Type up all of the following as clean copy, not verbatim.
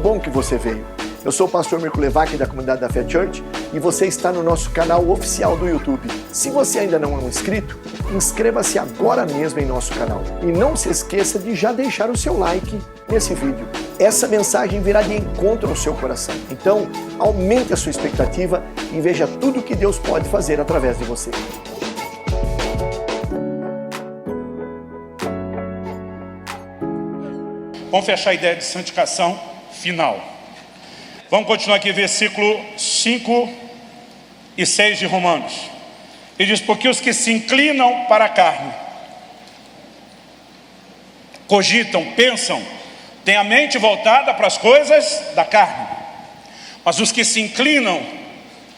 bom que você veio. Eu sou o pastor Mirko Levac da comunidade da Fé Church e você está no nosso canal oficial do YouTube. Se você ainda não é um inscrito, inscreva-se agora mesmo em nosso canal. E não se esqueça de já deixar o seu like nesse vídeo. Essa mensagem virá de encontro ao seu coração. Então, aumente a sua expectativa e veja tudo que Deus pode fazer através de você. Vamos fechar a ideia de santificação final. Vamos continuar aqui, versículo 5 e 6 de Romanos. Ele diz, porque os que se inclinam para a carne, cogitam, pensam, têm a mente voltada para as coisas da carne. Mas os que se inclinam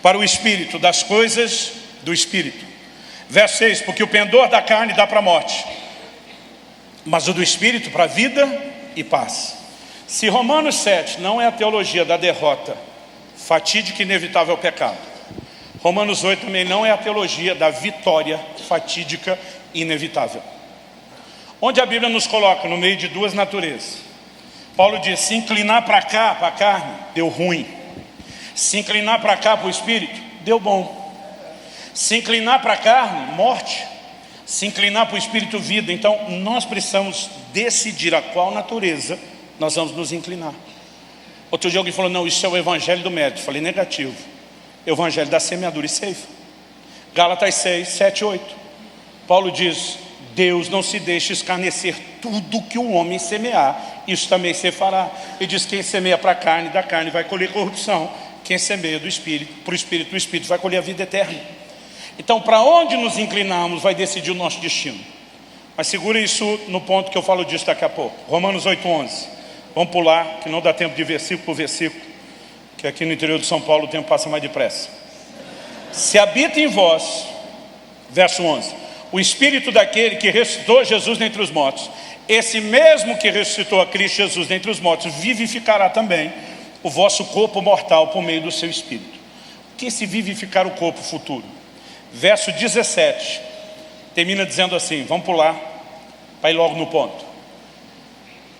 para o Espírito, das coisas do Espírito. Verso 6, porque o pendor da carne dá para a morte, mas o do Espírito para a vida e paz. Se Romanos 7 não é a teologia da derrota fatídica e inevitável ao pecado, Romanos 8 também não é a teologia da vitória fatídica e inevitável. Onde a Bíblia nos coloca no meio de duas naturezas. Paulo diz, se inclinar para cá, para a carne, deu ruim. Se inclinar para cá, para o Espírito, deu bom. Se inclinar para a carne, morte. Se inclinar para o Espírito, vida. Então nós precisamos decidir a qual natureza nós vamos nos inclinar. Outro dia alguém falou, não, isso é o evangelho do médico. Falei, negativo. Evangelho da semeadura e ceifa. Gálatas 6, 7, 8. Paulo diz, Deus não se deixa escarnecer, tudo que o homem semear, isso também se fará. Ele diz, quem semeia para a carne, da carne vai colher corrupção. Quem semeia do Espírito, para o Espírito, do Espírito vai colher a vida eterna. Então, para onde nos inclinarmos vai decidir o nosso destino. Mas segura isso no ponto que eu falo disso daqui a pouco. Romanos 8, 11. Vamos pular, que não dá tempo de versículo por versículo, que aqui no interior de São Paulo o tempo passa mais depressa. Se habita em vós, verso 11, o Espírito daquele que ressuscitou Jesus dentre os mortos, esse mesmo que ressuscitou a Cristo Jesus dentre os mortos, vivificará também o vosso corpo mortal por meio do seu Espírito. O que é se vivificar o corpo futuro? Verso 17, termina dizendo assim, vamos pular, vai logo no ponto.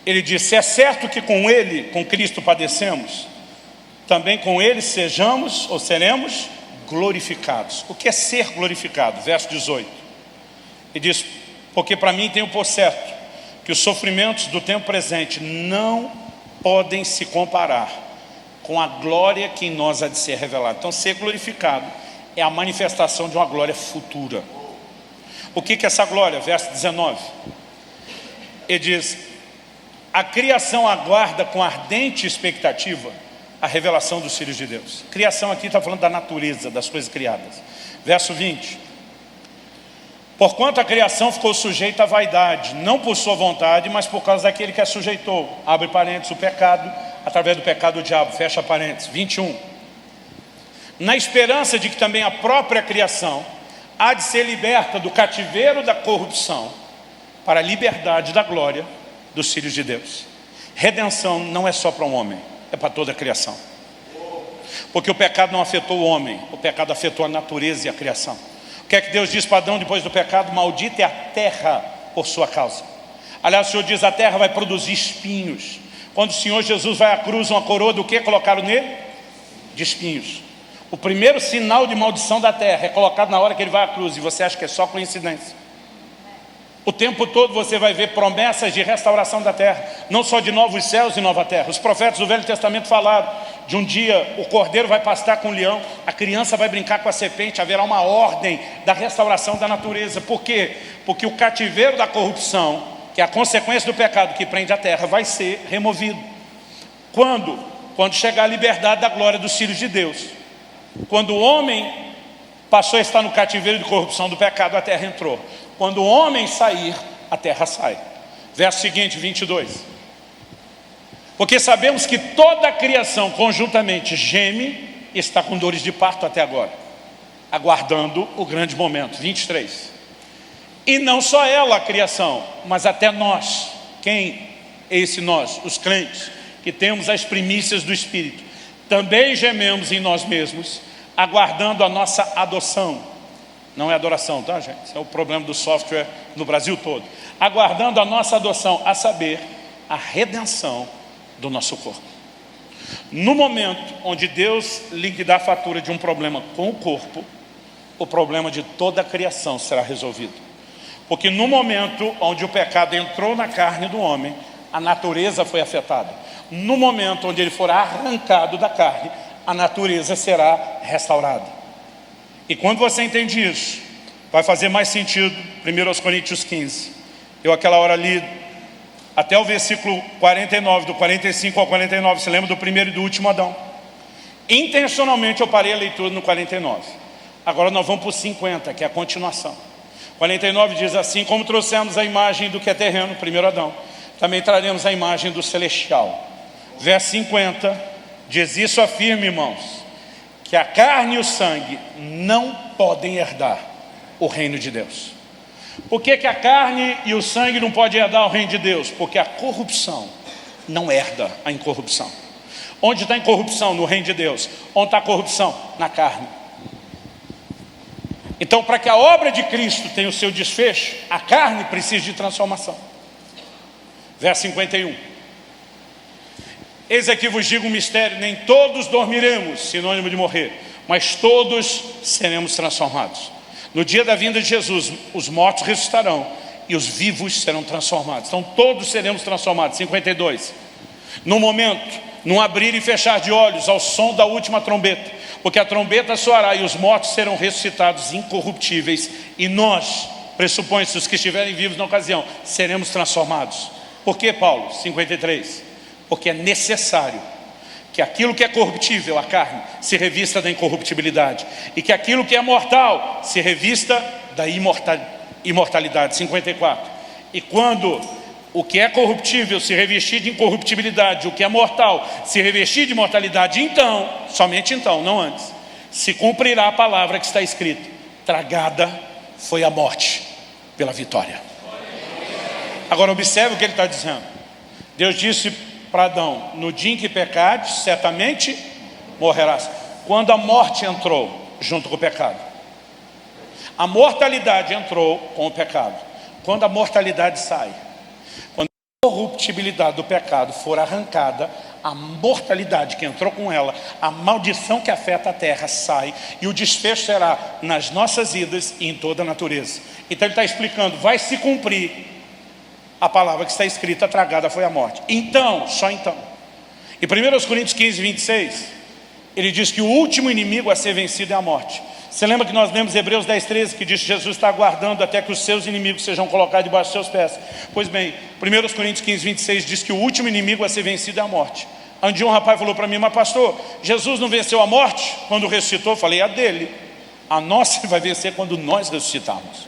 Ele diz, se é certo que com Ele, com Cristo padecemos, também com Ele sejamos ou seremos glorificados. O que é ser glorificado? Verso 18. Ele diz, porque para mim tenho por certo que os sofrimentos do tempo presente não podem se comparar com a glória que em nós há de ser revelada. Então ser glorificado é a manifestação de uma glória futura. O que é essa glória? Verso 19. Ele diz, a criação aguarda com ardente expectativa a revelação dos filhos de Deus. Criação aqui está falando da natureza, das coisas criadas. Verso 20. Porquanto a criação ficou sujeita à vaidade, não por sua vontade, mas por causa daquele que a sujeitou. Abre parênteses, o pecado, através do pecado do diabo, fecha parênteses. 21. Na esperança de que também a própria criação há de ser liberta do cativeiro da corrupção para a liberdade da glória dos filhos de Deus. Redenção não é só para um homem, é para toda a criação. Porque o pecado não afetou o homem, o pecado afetou a natureza e a criação. O que é que Deus diz para Adão depois do pecado? Maldita é a terra por sua causa. Aliás, o Senhor diz, a terra vai produzir espinhos. Quando o Senhor Jesus vai à cruz, uma coroa do que colocaram nele? De espinhos. O primeiro sinal de maldição da terra é colocado na hora que ele vai à cruz. E você acha que é só coincidência? O tempo todo você vai ver promessas de restauração da terra, não só de novos céus e nova terra. Os profetas do Velho Testamento falaram de um dia o cordeiro vai pastar com o leão, a criança vai brincar com a serpente, haverá uma ordem da restauração da natureza. Por quê? Porque o cativeiro da corrupção, que é a consequência do pecado que prende a terra, vai ser removido. Quando? Quando chegar a liberdade da glória dos filhos de Deus. Quando o homem passou a estar no cativeiro de corrupção do pecado, a terra entrou. Quando o homem sair, a terra sai. Verso seguinte, 22. Porque sabemos que toda a criação conjuntamente geme e está com dores de parto até agora, aguardando o grande momento. 23. E não só ela, a criação, mas até nós. Quem é esse nós? Os crentes, que temos as primícias do Espírito. Também gememos em nós mesmos, aguardando a nossa adoção. Não é adoração, tá, gente? Esse é o problema do software no Brasil todo. Aguardando a nossa adoção, a saber, a redenção do nosso corpo. No momento onde Deus liquidar a fatura de um problema com o corpo, o problema de toda a criação será resolvido. Porque no momento onde o pecado entrou na carne do homem, a natureza foi afetada. No momento onde ele for arrancado da carne, a natureza será restaurada. E quando você entende isso, vai fazer mais sentido 1 Coríntios 15. Eu aquela hora li até o versículo 49, do 45 ao 49, você lembra do primeiro e do último Adão? Intencionalmente eu parei a leitura no 49. Agora nós vamos para o 50, que é a continuação. 49 diz assim: como trouxemos a imagem do que é terreno, primeiro Adão, também traremos a imagem do celestial. Verso 50 diz: isso afirma, irmãos, que a carne e o sangue não podem herdar o reino de Deus. Por que a carne e o sangue não podem herdar o reino de Deus? Porque a corrupção não herda a incorrupção. Onde está a incorrupção? No reino de Deus. Onde está a corrupção? Na carne. Então, para que a obra de Cristo tenha o seu desfecho, a carne precisa de transformação. Verso 51. Eis aqui vos digo um mistério: nem todos dormiremos, sinônimo de morrer, mas todos seremos transformados. No dia da vinda de Jesus, os mortos ressuscitarão e os vivos serão transformados. Então todos seremos transformados. 52. No momento, num abrir e fechar de olhos, ao som da última trombeta, porque a trombeta soará e os mortos serão ressuscitados incorruptíveis, e nós, pressupõe-se os que estiverem vivos na ocasião, seremos transformados. Por que, Paulo? 53. Porque é necessário que aquilo que é corruptível, a carne, se revista da incorruptibilidade, e que aquilo que é mortal se revista da imortalidade. 54. E quando o que é corruptível se revestir de incorruptibilidade, o que é mortal se revestir de mortalidade, então, somente então, não antes, se cumprirá a palavra que está escrita: tragada foi a morte pela vitória. Agora observe o que ele está dizendo. Deus disse para Adão: no dia em que pecares, certamente morrerás. Quando a morte entrou junto com o pecado, a mortalidade entrou com o pecado. Quando a mortalidade sai, quando a corruptibilidade do pecado for arrancada, a mortalidade que entrou com ela, a maldição que afeta a terra sai, e o desfecho será nas nossas vidas e em toda a natureza. Então ele está explicando: vai se cumprir a palavra que está escrita: tragada foi a morte. Então, só então. Em 1 Coríntios 15, 26, ele diz que o último inimigo a ser vencido é a morte. Você lembra que nós lemos Hebreus 10, 13, que diz que Jesus está aguardando até que os seus inimigos sejam colocados debaixo dos seus pés? Pois bem, 1 Coríntios 15, 26 diz que o último inimigo a ser vencido é a morte. Um dia um rapaz falou para mim: mas pastor, Jesus não venceu a morte quando ressuscitou? Eu falei: a dele. A nossa vai vencer quando nós ressuscitarmos.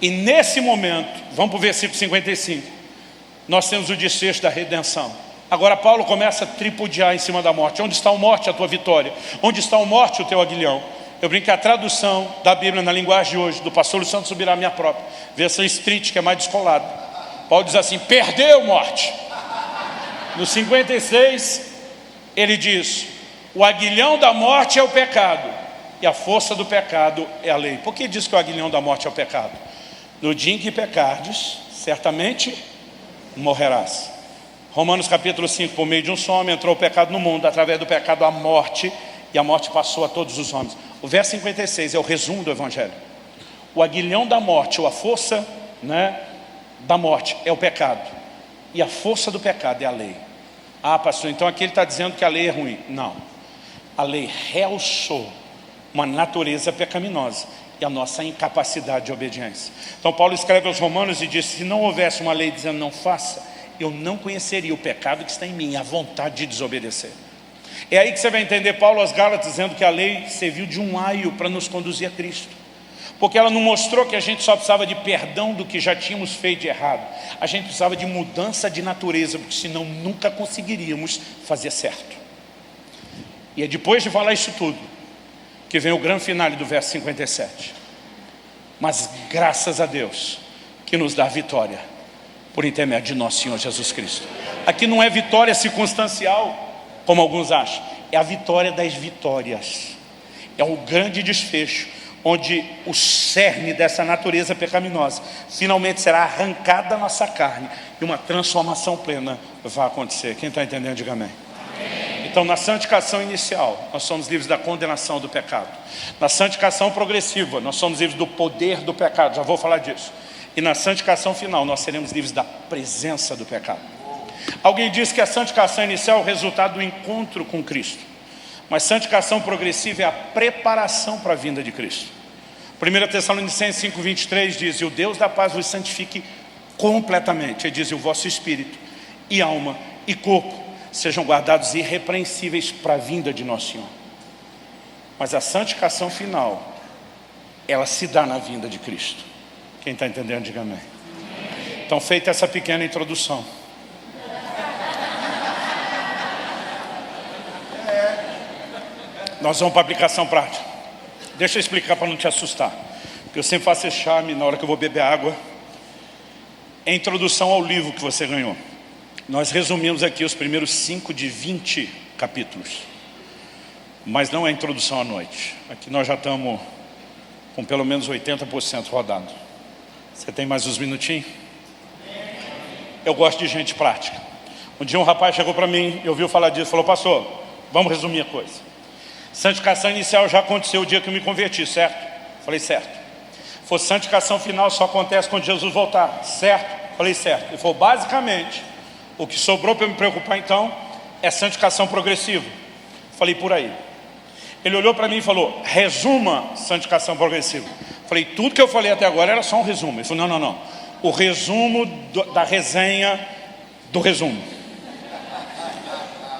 E nesse momento, vamos para o versículo 55, nós temos o desfecho da redenção. Agora Paulo começa a tripudiar em cima da morte. Onde está a morte, a tua vitória? Onde está a morte, o teu aguilhão? Eu brinco que a tradução da Bíblia na linguagem de hoje, do pastor Luciano Santos Subirá, minha própria versão street, que é mais descolada, Paulo diz assim: perdeu, morte. No 56 ele diz: o aguilhão da morte é o pecado, e a força do pecado é a lei. Por que diz que o aguilhão da morte é o pecado? No dia em que pecardes, certamente morrerás. Romanos capítulo 5, por meio de um só homem entrou o pecado no mundo, através do pecado a morte, e a morte passou a todos os homens. O verso 56 é o resumo do Evangelho. O aguilhão da morte, ou a força, da morte, é o pecado, e a força do pecado é a lei. Ah, pastor, então aqui ele está dizendo que a lei é ruim. Não, a lei realçou uma natureza pecaminosa e a nossa incapacidade de obediência. Então Paulo escreve aos Romanos e diz: se não houvesse uma lei dizendo não faça, eu não conheceria o pecado que está em mim, a vontade de desobedecer. É aí que você vai entender Paulo aos Gálatas dizendo que a lei serviu de um aio para nos conduzir a Cristo, porque ela não mostrou que a gente só precisava de perdão do que já tínhamos feito de errado. A gente precisava de mudança de natureza, porque senão nunca conseguiríamos fazer certo. E é depois de falar isso tudo que vem o grande finale do verso 57. Mas graças a Deus que nos dá vitória por intermédio de nosso Senhor Jesus Cristo. Aqui não é vitória circunstancial, como alguns acham. É a vitória das vitórias. É um grande desfecho, onde o cerne dessa natureza pecaminosa finalmente será arrancada da nossa carne e uma transformação plena vai acontecer. Quem está entendendo, diga amém. Amém. Então, na santificação inicial, nós somos livres da condenação do pecado. Na santificação progressiva, nós somos livres do poder do pecado. Já vou falar disso. E na santificação final, nós seremos livres da presença do pecado. Alguém disse que a santificação inicial é o resultado do encontro com Cristo. Mas santificação progressiva é a preparação para a vinda de Cristo. 1 Tessalonicenses 5:23 diz: e o Deus da paz vos santifique completamente. Ele diz: e o vosso espírito, e alma, e corpo sejam guardados irrepreensíveis para a vinda de nosso Senhor. Mas a santificação final, ela se dá na vinda de Cristo. Quem está entendendo, diga amém. Então, feita essa pequena introdução, nós vamos para a aplicação prática. Deixa eu explicar para não te assustar, porque eu sempre faço esse charme na hora que eu vou beber água. É a introdução ao livro que você ganhou. Nós resumimos aqui os primeiros 5 de 20 capítulos. Mas não é a introdução à noite. Aqui nós já estamos com pelo menos 80% rodado. Você tem mais uns minutinhos? Eu gosto de gente prática. Um dia um rapaz chegou para mim, eu ouviu falar disso, falou: pastor, vamos resumir a coisa. Santificação inicial já aconteceu o dia que eu me converti, certo? Falei: certo. For santificação final só acontece quando Jesus voltar, certo? Falei: certo. Ele falou: basicamente, o que sobrou para eu me preocupar então é santificação progressiva. Falei: por aí. Ele olhou para mim e falou: resuma santificação progressiva. Falei: tudo que eu falei até agora era só um resumo. Ele falou: não. O resumo da resenha do resumo.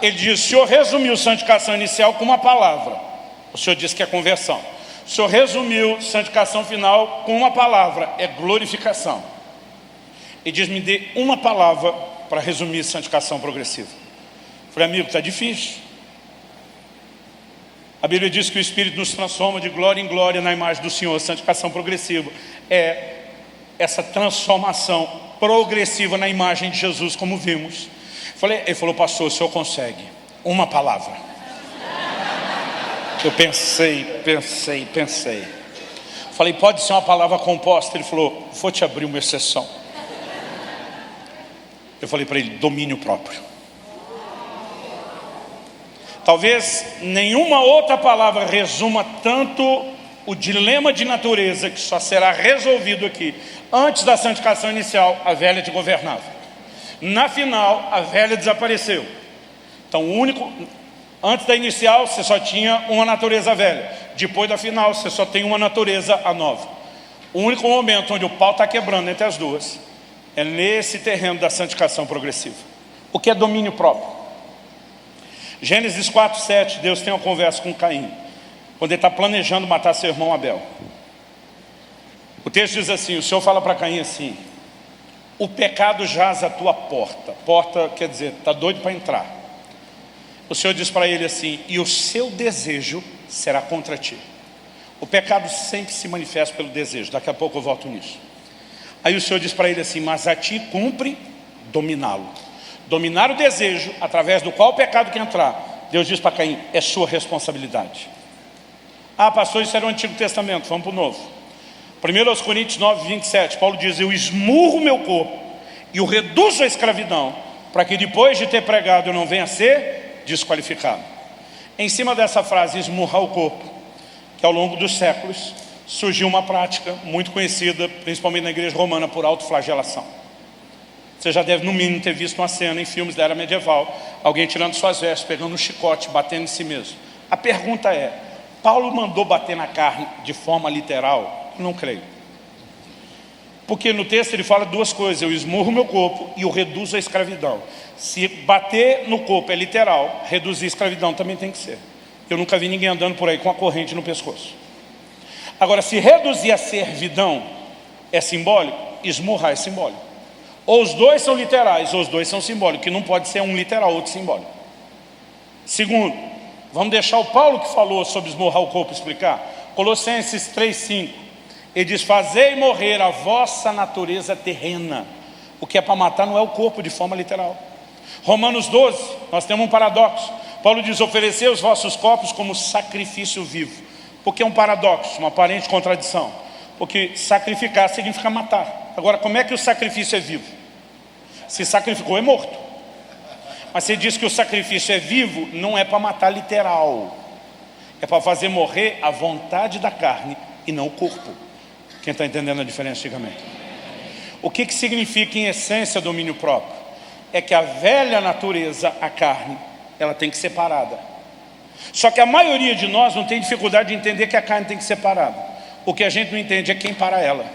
Ele disse: o senhor resumiu santificação inicial com uma palavra. O senhor disse que é conversão. O senhor resumiu santificação final com uma palavra: é glorificação. Ele diz: me dê uma palavra para resumir santificação progressiva. Falei: amigo, está difícil. A Bíblia diz que o Espírito nos transforma de glória em glória na imagem do Senhor. Santificação progressiva é essa transformação progressiva na imagem de Jesus, como vimos. Ele falou: pastor, o senhor consegue uma palavra? Eu pensei. Falei: pode ser uma palavra composta? Ele falou: vou te abrir uma exceção. Eu falei para ele: domínio próprio. Talvez nenhuma outra palavra resuma tanto o dilema de natureza que só será resolvido aqui. Antes da santificação inicial, a velha te governava. Na final, a velha desapareceu. Então, antes da inicial, você só tinha uma natureza velha. Depois da final, você só tem uma natureza a nova. O único momento onde o pau está quebrando entre as duas é nesse terreno da santificação progressiva. O que é domínio próprio? Gênesis 4:7, Deus tem uma conversa com Caim, quando ele está planejando matar seu irmão Abel. O texto diz assim: o Senhor fala para Caim assim: o pecado jaz à tua porta. Porta quer dizer, está doido para entrar. O Senhor diz para ele assim: e o seu desejo será contra ti. O pecado sempre se manifesta pelo desejo. Daqui a pouco eu volto nisso. Aí o Senhor diz para ele assim: mas a ti cumpre dominá-lo. Dominar o desejo, através do qual o pecado quer entrar. Deus diz para Caim: é sua responsabilidade. Ah, pastor, isso era o Antigo Testamento, vamos para o Novo. 1 Coríntios 9:27, Paulo diz: eu esmurro o meu corpo e o reduzo à escravidão, para que depois de ter pregado eu não venha a ser desqualificado. Em cima dessa frase, esmurrar o corpo, que ao longo dos séculos surgiu uma prática muito conhecida, principalmente na igreja romana, por autoflagelação. Você já deve no mínimo ter visto uma cena em filmes da era medieval, alguém tirando suas vestes, pegando um chicote, batendo em si mesmo. A pergunta é: Paulo mandou bater na carne de forma literal? Não creio. Porque no texto ele fala duas coisas: eu esmurro meu corpo e o reduzo à escravidão. Se bater no corpo é literal, reduzir a escravidão também tem que ser. Eu nunca vi ninguém andando por aí com a corrente no pescoço. Agora, se reduzir a servidão é simbólico, esmurrar é simbólico. Ou os dois são literais, ou os dois são simbólicos, que não pode ser um literal, outro simbólico. Segundo, vamos deixar o Paulo que falou sobre esmurrar o corpo explicar. Colossenses 3:5, ele diz: fazei morrer a vossa natureza terrena. O que é para matar não é o corpo de forma literal. Romanos 12, nós temos um paradoxo. Paulo diz: oferecei os vossos corpos como sacrifício vivo. Por que é um paradoxo, uma aparente contradição? Porque sacrificar significa matar. Agora, como é que o sacrifício é vivo? Se sacrificou, é morto. Mas você diz que o sacrifício é vivo, não é para matar literal. É para fazer morrer a vontade da carne e não o corpo. Quem está entendendo a diferença, diga amém. O que significa em essência domínio próprio? É que a velha natureza, a carne, ela tem que ser separada. Só que a maioria de nós não tem dificuldade de entender que a carne tem que ser separada. O que a gente não entende é quem para ela.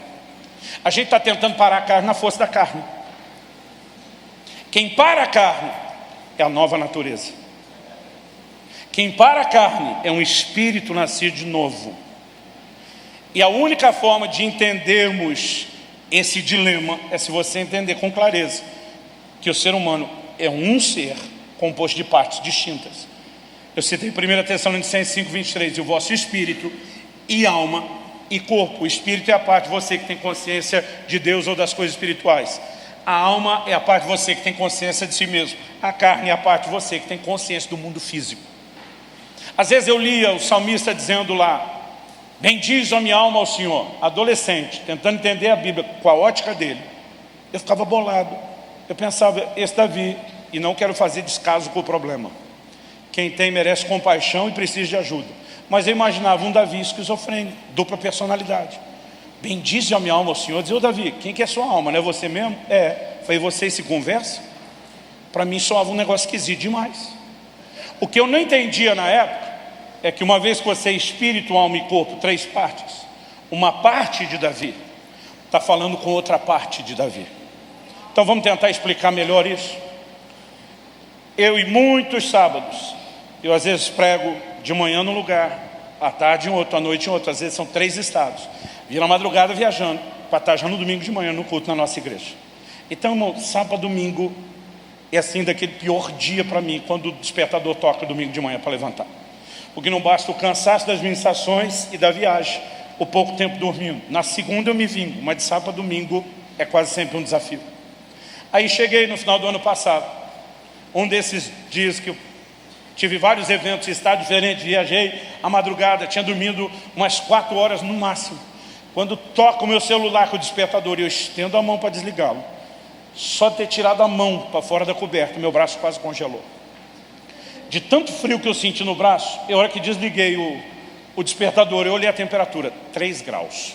A gente está tentando parar a carne na força da carne. Quem para a carne é a nova natureza. Quem para a carne é um espírito nascido de novo. E a única forma de entendermos esse dilema é se você entender com clareza que o ser humano é um ser composto de partes distintas. Eu citei 1 Tessalonicenses 5:23, e o vosso espírito e alma e corpo. O espírito é a parte de você que tem consciência de Deus ou das coisas espirituais. A alma é a parte de você que tem consciência de si mesmo. A carne é a parte de você que tem consciência do mundo físico. Às vezes eu lia o salmista dizendo lá, bendiz a minha alma ao Senhor. Adolescente, tentando entender a Bíblia com a ótica dele. Eu ficava bolado. Eu pensava, esse Davi, e não quero fazer descaso com o problema. Quem tem merece compaixão e precisa de ajuda. Mas eu imaginava um Davi esquizofrênico, dupla personalidade. Bendize a minha alma ao Senhor. Dizia, ô Davi, quem que é sua alma? Não é você mesmo? É. Falei, vocês se conversam? Para mim soava um negócio esquisito demais. O que eu não entendia na época é que uma vez que você é espírito, alma e corpo, 3 partes, uma parte de Davi está falando com outra parte de Davi. Então vamos tentar explicar melhor isso. Eu e muitos sábados, eu às vezes prego de manhã num lugar, à tarde em outro, à noite em outro, às vezes são 3 estados. Vira a madrugada viajando, para estar já no domingo de manhã no culto na nossa igreja. Então, irmão, sábado, domingo, é assim daquele pior dia para mim, quando o despertador toca domingo de manhã para levantar. Porque não basta o cansaço das ministrações e da viagem, o pouco tempo dormindo. Na segunda eu me vingo, mas de sábado a domingo é quase sempre um desafio. Aí cheguei no final do ano passado, um desses dias que eu tive vários eventos em estado diferente, viajei à madrugada, tinha dormido umas 4 horas no máximo. Quando toca o meu celular com o despertador e eu estendo a mão para desligá-lo, só ter tirado a mão para fora da coberta, meu braço quase congelou. De tanto frio que eu senti no braço, a hora que desliguei o despertador, eu olhei a temperatura, 3 graus.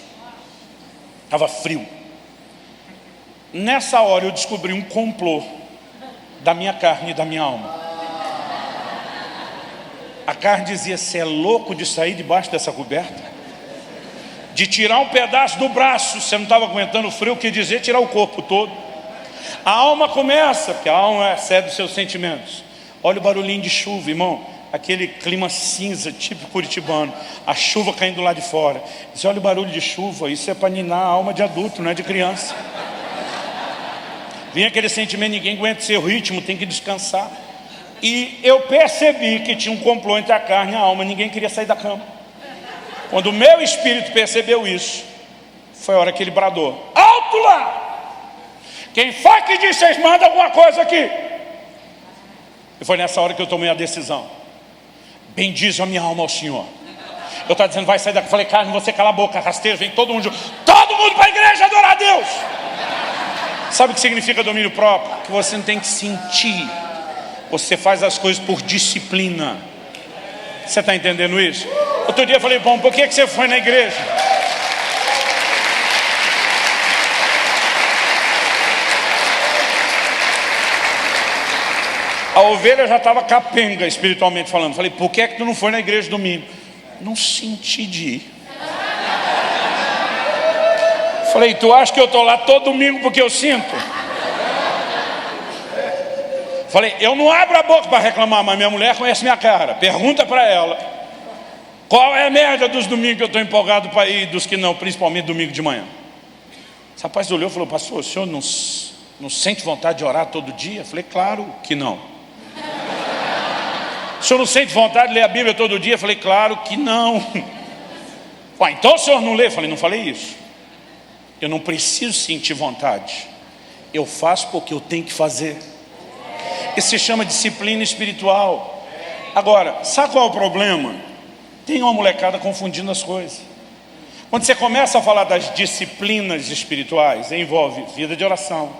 Estava frio. Nessa hora eu descobri um complô da minha carne e da minha alma. A carne dizia, você é louco de sair debaixo dessa coberta? De tirar um pedaço do braço, você não estava aguentando o frio, quer dizer tirar o corpo todo. A alma começa, porque a alma é a sede dos seus sentimentos. Olha o barulhinho de chuva, irmão. Aquele clima cinza, tipo curitibano. A chuva caindo lá de fora. Você olha o barulho de chuva, isso é para ninar a alma de adulto, não é de criança. Vem aquele sentimento, ninguém aguenta o seu ritmo, tem que descansar. E eu percebi que tinha um complô entre a carne e a alma, ninguém queria sair da cama. Quando o meu espírito percebeu isso, foi a hora que ele bradou, alto lá! Quem foi que disse, vocês mandam alguma coisa aqui? E foi nessa hora que eu tomei a decisão. Bendize a minha alma ao Senhor. Eu estava dizendo, vai sair daqui. Eu falei, carne, você cala a boca, rasteiro, vem todo mundo para a igreja adorar a Deus. Sabe o que significa domínio próprio? Que você não tem que sentir. Você faz as coisas por disciplina. Você está entendendo isso? Outro dia eu falei, bom, por que você foi na igreja? A ovelha já estava capenga espiritualmente falando. Falei, por que tu não foi na igreja domingo? Não senti de ir. Falei, tu acha que eu estou lá todo domingo porque eu sinto? Falei, eu não abro a boca para reclamar, mas minha mulher conhece minha cara. Pergunta para ela, qual é a média dos domingos que eu estou empolgado para ir, dos que não, principalmente domingo de manhã. Esse rapaz olhou e falou, pastor, o senhor não sente vontade de orar todo dia? Falei, claro que não. O senhor não sente vontade de ler a Bíblia todo dia? Falei, claro que não. Ué, então o senhor não lê? Falei, não falei isso. Eu não preciso sentir vontade. Eu faço porque eu tenho que fazer. Isso se chama disciplina espiritual. Agora, sabe qual é o problema? Tem uma molecada confundindo as coisas. Quando você começa a falar das disciplinas espirituais, envolve vida de oração,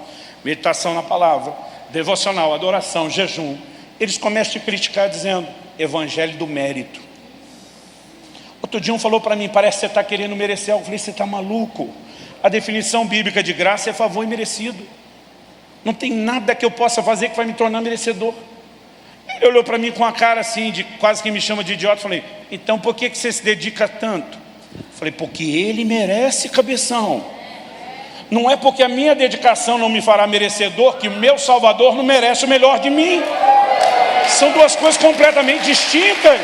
meditação na palavra, devocional, adoração, jejum, eles começam a te criticar dizendo, evangelho do mérito. Outro dia um falou para mim, parece que você está querendo merecer algo. Eu falei, você está maluco? A definição bíblica de graça é favor imerecido. Não tem nada que eu possa fazer que vai me tornar merecedor. Ele olhou para mim com a cara assim, de quase que me chama de idiota. Falei, então por que você se dedica tanto? Falei, porque ele merece, cabeção. Não é porque a minha dedicação não me fará merecedor que o meu Salvador não merece o melhor de mim. São duas coisas completamente distintas.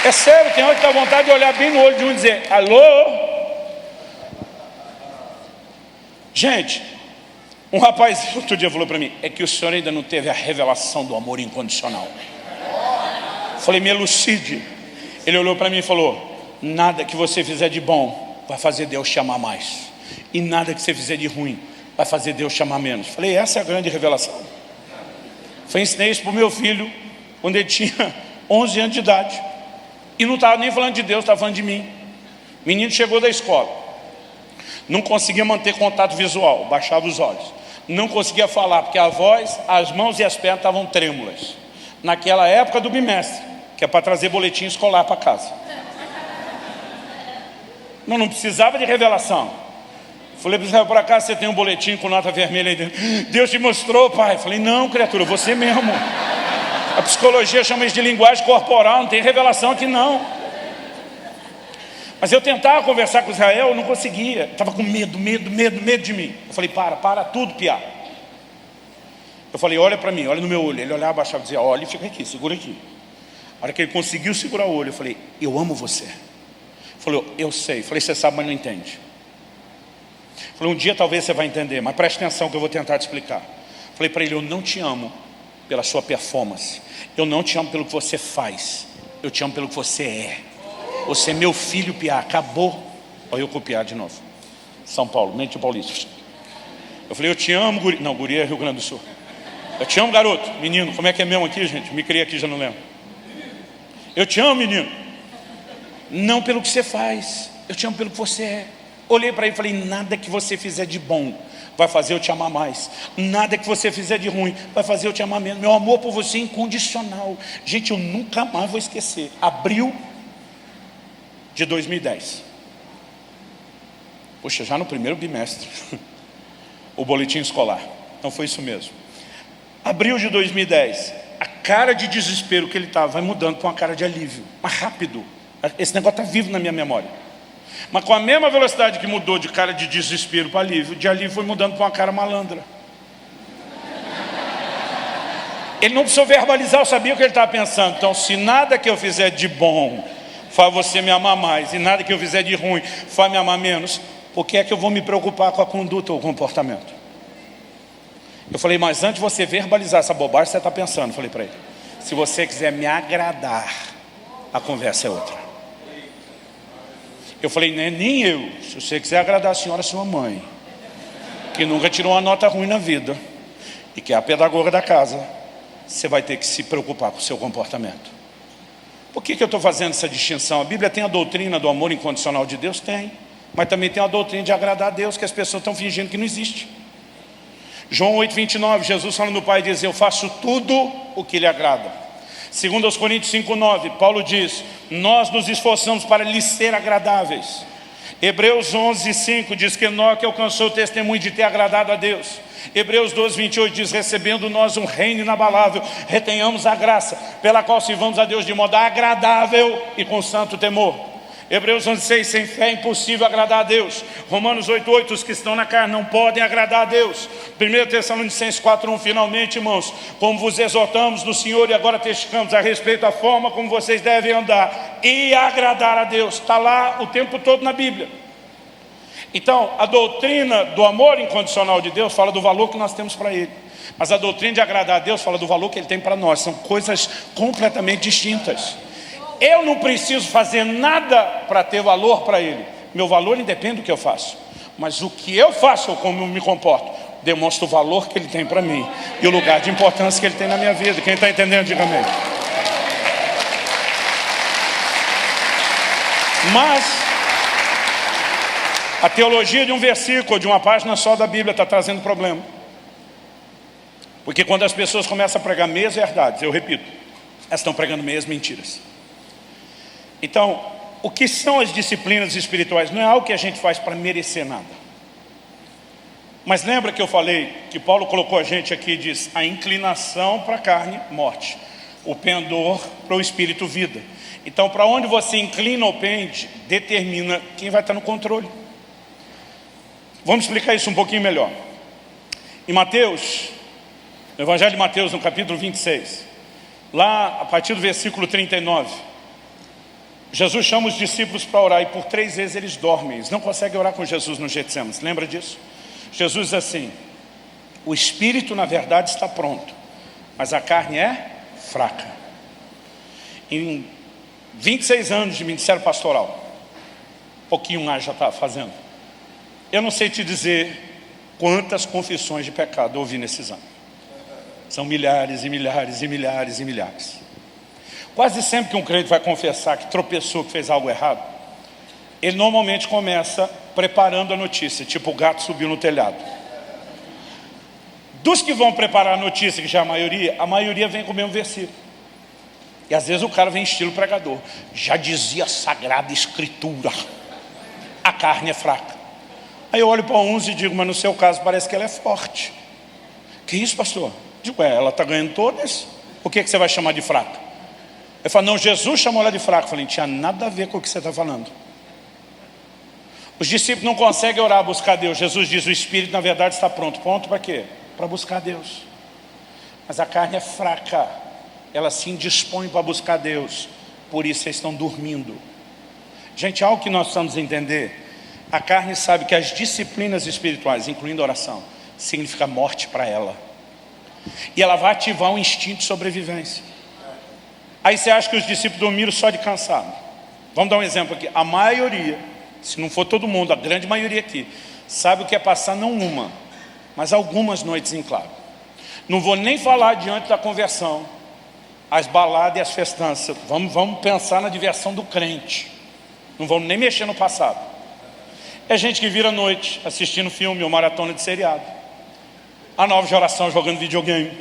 É sério, tem hora que dá vontade de olhar bem no olho de um e dizer, alô? Gente, um rapaz outro dia falou para mim, é que o senhor ainda não teve a revelação do amor incondicional. Falei, me elucide. Ele olhou para mim e falou, nada que você fizer de bom vai fazer Deus te amar mais. E nada que você fizer de ruim vai fazer Deus te amar menos. Falei, essa é a grande revelação. Ensinei isso para o meu filho quando ele tinha 11 anos de idade. E não estava nem falando de Deus, estava falando de mim. O menino chegou da escola, não conseguia manter contato visual, baixava os olhos. Não conseguia falar, porque a voz, as mãos e as pernas estavam trêmulas. Naquela época do bimestre, que é para trazer boletim escolar para casa. Não precisava de revelação. Falei para Israel, por acaso você tem um boletim com nota vermelha aí dentro? Deus te mostrou, pai. Falei, não, criatura, você mesmo. A psicologia chama isso de linguagem corporal, não tem revelação aqui não. Mas eu tentava conversar com Israel, eu não conseguia. Estava com medo de mim. Eu falei, para tudo, piá. Eu falei, olha para mim, olha no meu olho. Ele olhava, abaixava e dizia, olha, fica aqui, segura aqui. A hora que ele conseguiu segurar o olho, eu falei, eu amo você. Ele falou, eu sei. Eu falei, você sabe, mas não entende. Eu falei, um dia talvez você vai entender, mas preste atenção que eu vou tentar te explicar. Eu falei para ele, eu não te amo pela sua performance. Eu não te amo pelo que você faz. Eu te amo pelo que você é. Você é meu filho, piá. Acabou. Olha eu copiar de novo. São Paulo, mente paulista. Eu falei, eu te amo, guri. Não, guri é Rio Grande do Sul. Eu te amo, garoto. Menino, como é que é mesmo aqui, gente? Me criei aqui, já não lembro. Eu te amo, menino. Não pelo que você faz. Eu te amo pelo que você é. Olhei para ele e falei, nada que você fizer de bom vai fazer eu te amar mais. Nada que você fizer de ruim vai fazer eu te amar menos. Meu amor por você é incondicional. Gente, eu nunca mais vou esquecer. Abril de 2010. Poxa, já no primeiro bimestre. O boletim escolar. Então foi isso mesmo. Abril de 2010. A cara de desespero que ele estava vai mudando para uma cara de alívio. Mas rápido. Esse negócio está vivo na minha memória. Mas com a mesma velocidade que mudou de cara de desespero para alívio, de alívio foi mudando para uma cara malandra. Ele não precisou verbalizar, eu sabia o que ele estava pensando. Então, se nada que eu fizer de bom faz você me amar mais, e nada que eu fizer de ruim faz me amar menos, por que é que eu vou me preocupar com a conduta ou o comportamento? Eu falei, mas antes de você verbalizar essa bobagem, você está pensando, eu falei para ele, se você quiser me agradar, a conversa é outra. Eu falei, nem eu. Se você quiser agradar a senhora, sua mãe, que nunca tirou uma nota ruim na vida, e que é a pedagoga da casa, você vai ter que se preocupar com o seu comportamento. Por que eu estou fazendo essa distinção? A Bíblia tem a doutrina do amor incondicional de Deus? Tem. Mas também tem a doutrina de agradar a Deus, que as pessoas estão fingindo que não existe. João 8,29, Jesus falando do Pai diz, eu faço tudo o que lhe agrada. Segundo aos Coríntios 5,9, Paulo diz, nós nos esforçamos para lhes ser agradáveis. Hebreus 11,5 diz que Enoque alcançou o testemunho de ter agradado a Deus. Hebreus 12,28 diz, recebendo nós um reino inabalável, retenhamos a graça, pela qual sirvamos a Deus de modo agradável e com santo temor. Hebreus 11,6, sem fé é impossível agradar a Deus. Romanos 8,8, os que estão na carne não podem agradar a Deus. 1 Tessalonicenses 4,1, finalmente, irmãos, como vos exortamos no Senhor e agora testificamos a respeito da forma como vocês devem andar e agradar a Deus. Está lá o tempo todo na Bíblia. Então, a doutrina do amor incondicional de Deus fala do valor que nós temos para Ele. Mas a doutrina de agradar a Deus fala do valor que Ele tem para nós. São coisas completamente distintas. Eu não preciso fazer nada para ter valor para Ele. Meu valor independe do que eu faço. Mas o que eu faço, ou como eu me comporto, demonstra o valor que Ele tem para mim. E o lugar de importância que Ele tem na minha vida. Quem está entendendo, diga amém. A teologia de um versículo, de uma página só da Bíblia está trazendo problema. Porque quando as pessoas começam a pregar meias verdades, eu repito, elas estão pregando meias mentiras. Então, o que são as disciplinas espirituais? Não é algo que a gente faz para merecer nada. Mas lembra que eu falei que Paulo colocou a gente aqui e diz: a inclinação para a carne, morte. O pendor para o espírito, vida. Então, para onde você inclina ou pende, determina quem vai estar no controle. Vamos explicar isso um pouquinho melhor. Em Mateus, no Evangelho de Mateus, no capítulo 26, lá a partir do versículo 39, Jesus chama os discípulos para orar e por 3 vezes eles dormem. Eles não conseguem orar com Jesus no Getsêmanis. Lembra disso? Jesus diz assim: o espírito na verdade está pronto, mas a carne é fraca. Em 26 anos de ministério pastoral, pouquinho mais já está fazendo, eu não sei te dizer quantas confissões de pecado eu ouvi nesses anos. São milhares e milhares e milhares e milhares. Quase sempre que um crente vai confessar que tropeçou, que fez algo errado, ele normalmente começa preparando a notícia, tipo o gato subiu no telhado. Dos que vão preparar a notícia, que já é a maioria vem com o mesmo versículo. E às vezes o cara vem estilo pregador: já dizia a Sagrada Escritura, a carne é fraca. Aí eu olho para uns e digo: mas no seu caso parece que ela é forte. Que isso, pastor? Digo: ela está ganhando todas, por que você vai chamar de fraca? Ele fala: não, Jesus chamou ela de fraca. Eu falei: não tinha nada a ver com o que você está falando. Os discípulos não conseguem orar, buscar Deus. Jesus diz: o espírito na verdade está pronto. Pronto para quê? Para buscar Deus. Mas a carne é fraca, ela se indispõe para buscar Deus. Por isso vocês estão dormindo. Gente, algo que nós precisamos entender: a carne sabe que as disciplinas espirituais, incluindo a oração, significa morte para ela. E ela vai ativar um instinto de sobrevivência. Aí você acha que os discípulos dormiram só de cansado. Vamos dar um exemplo aqui. A maioria, se não for todo mundo, a grande maioria aqui, sabe o que é passar não uma, mas algumas noites em claro. Não vou nem falar diante da conversão, as baladas e as festanças. Vamos pensar na diversão do crente. Não vamos nem mexer no passado. É gente que vira à noite assistindo filme ou maratona de seriado. A nova geração jogando videogame.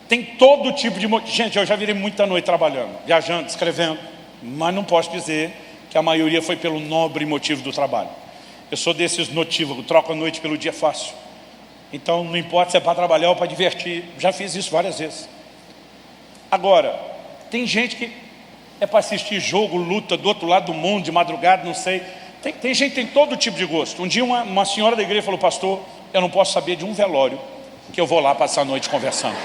Tem todo tipo de... Gente, eu já virei muita noite trabalhando, viajando, escrevendo. Mas não posso dizer que a maioria foi pelo nobre motivo do trabalho. Eu sou desses notívagos, troco a noite pelo dia fácil. Então não importa se é para trabalhar ou para divertir. Já fiz isso várias vezes. Agora, tem gente que é para assistir jogo, luta do outro lado do mundo, de madrugada, não sei. Tem gente que tem todo tipo de gosto. Um dia uma senhora da igreja falou: pastor, eu não posso saber de um velório que eu vou lá passar a noite conversando.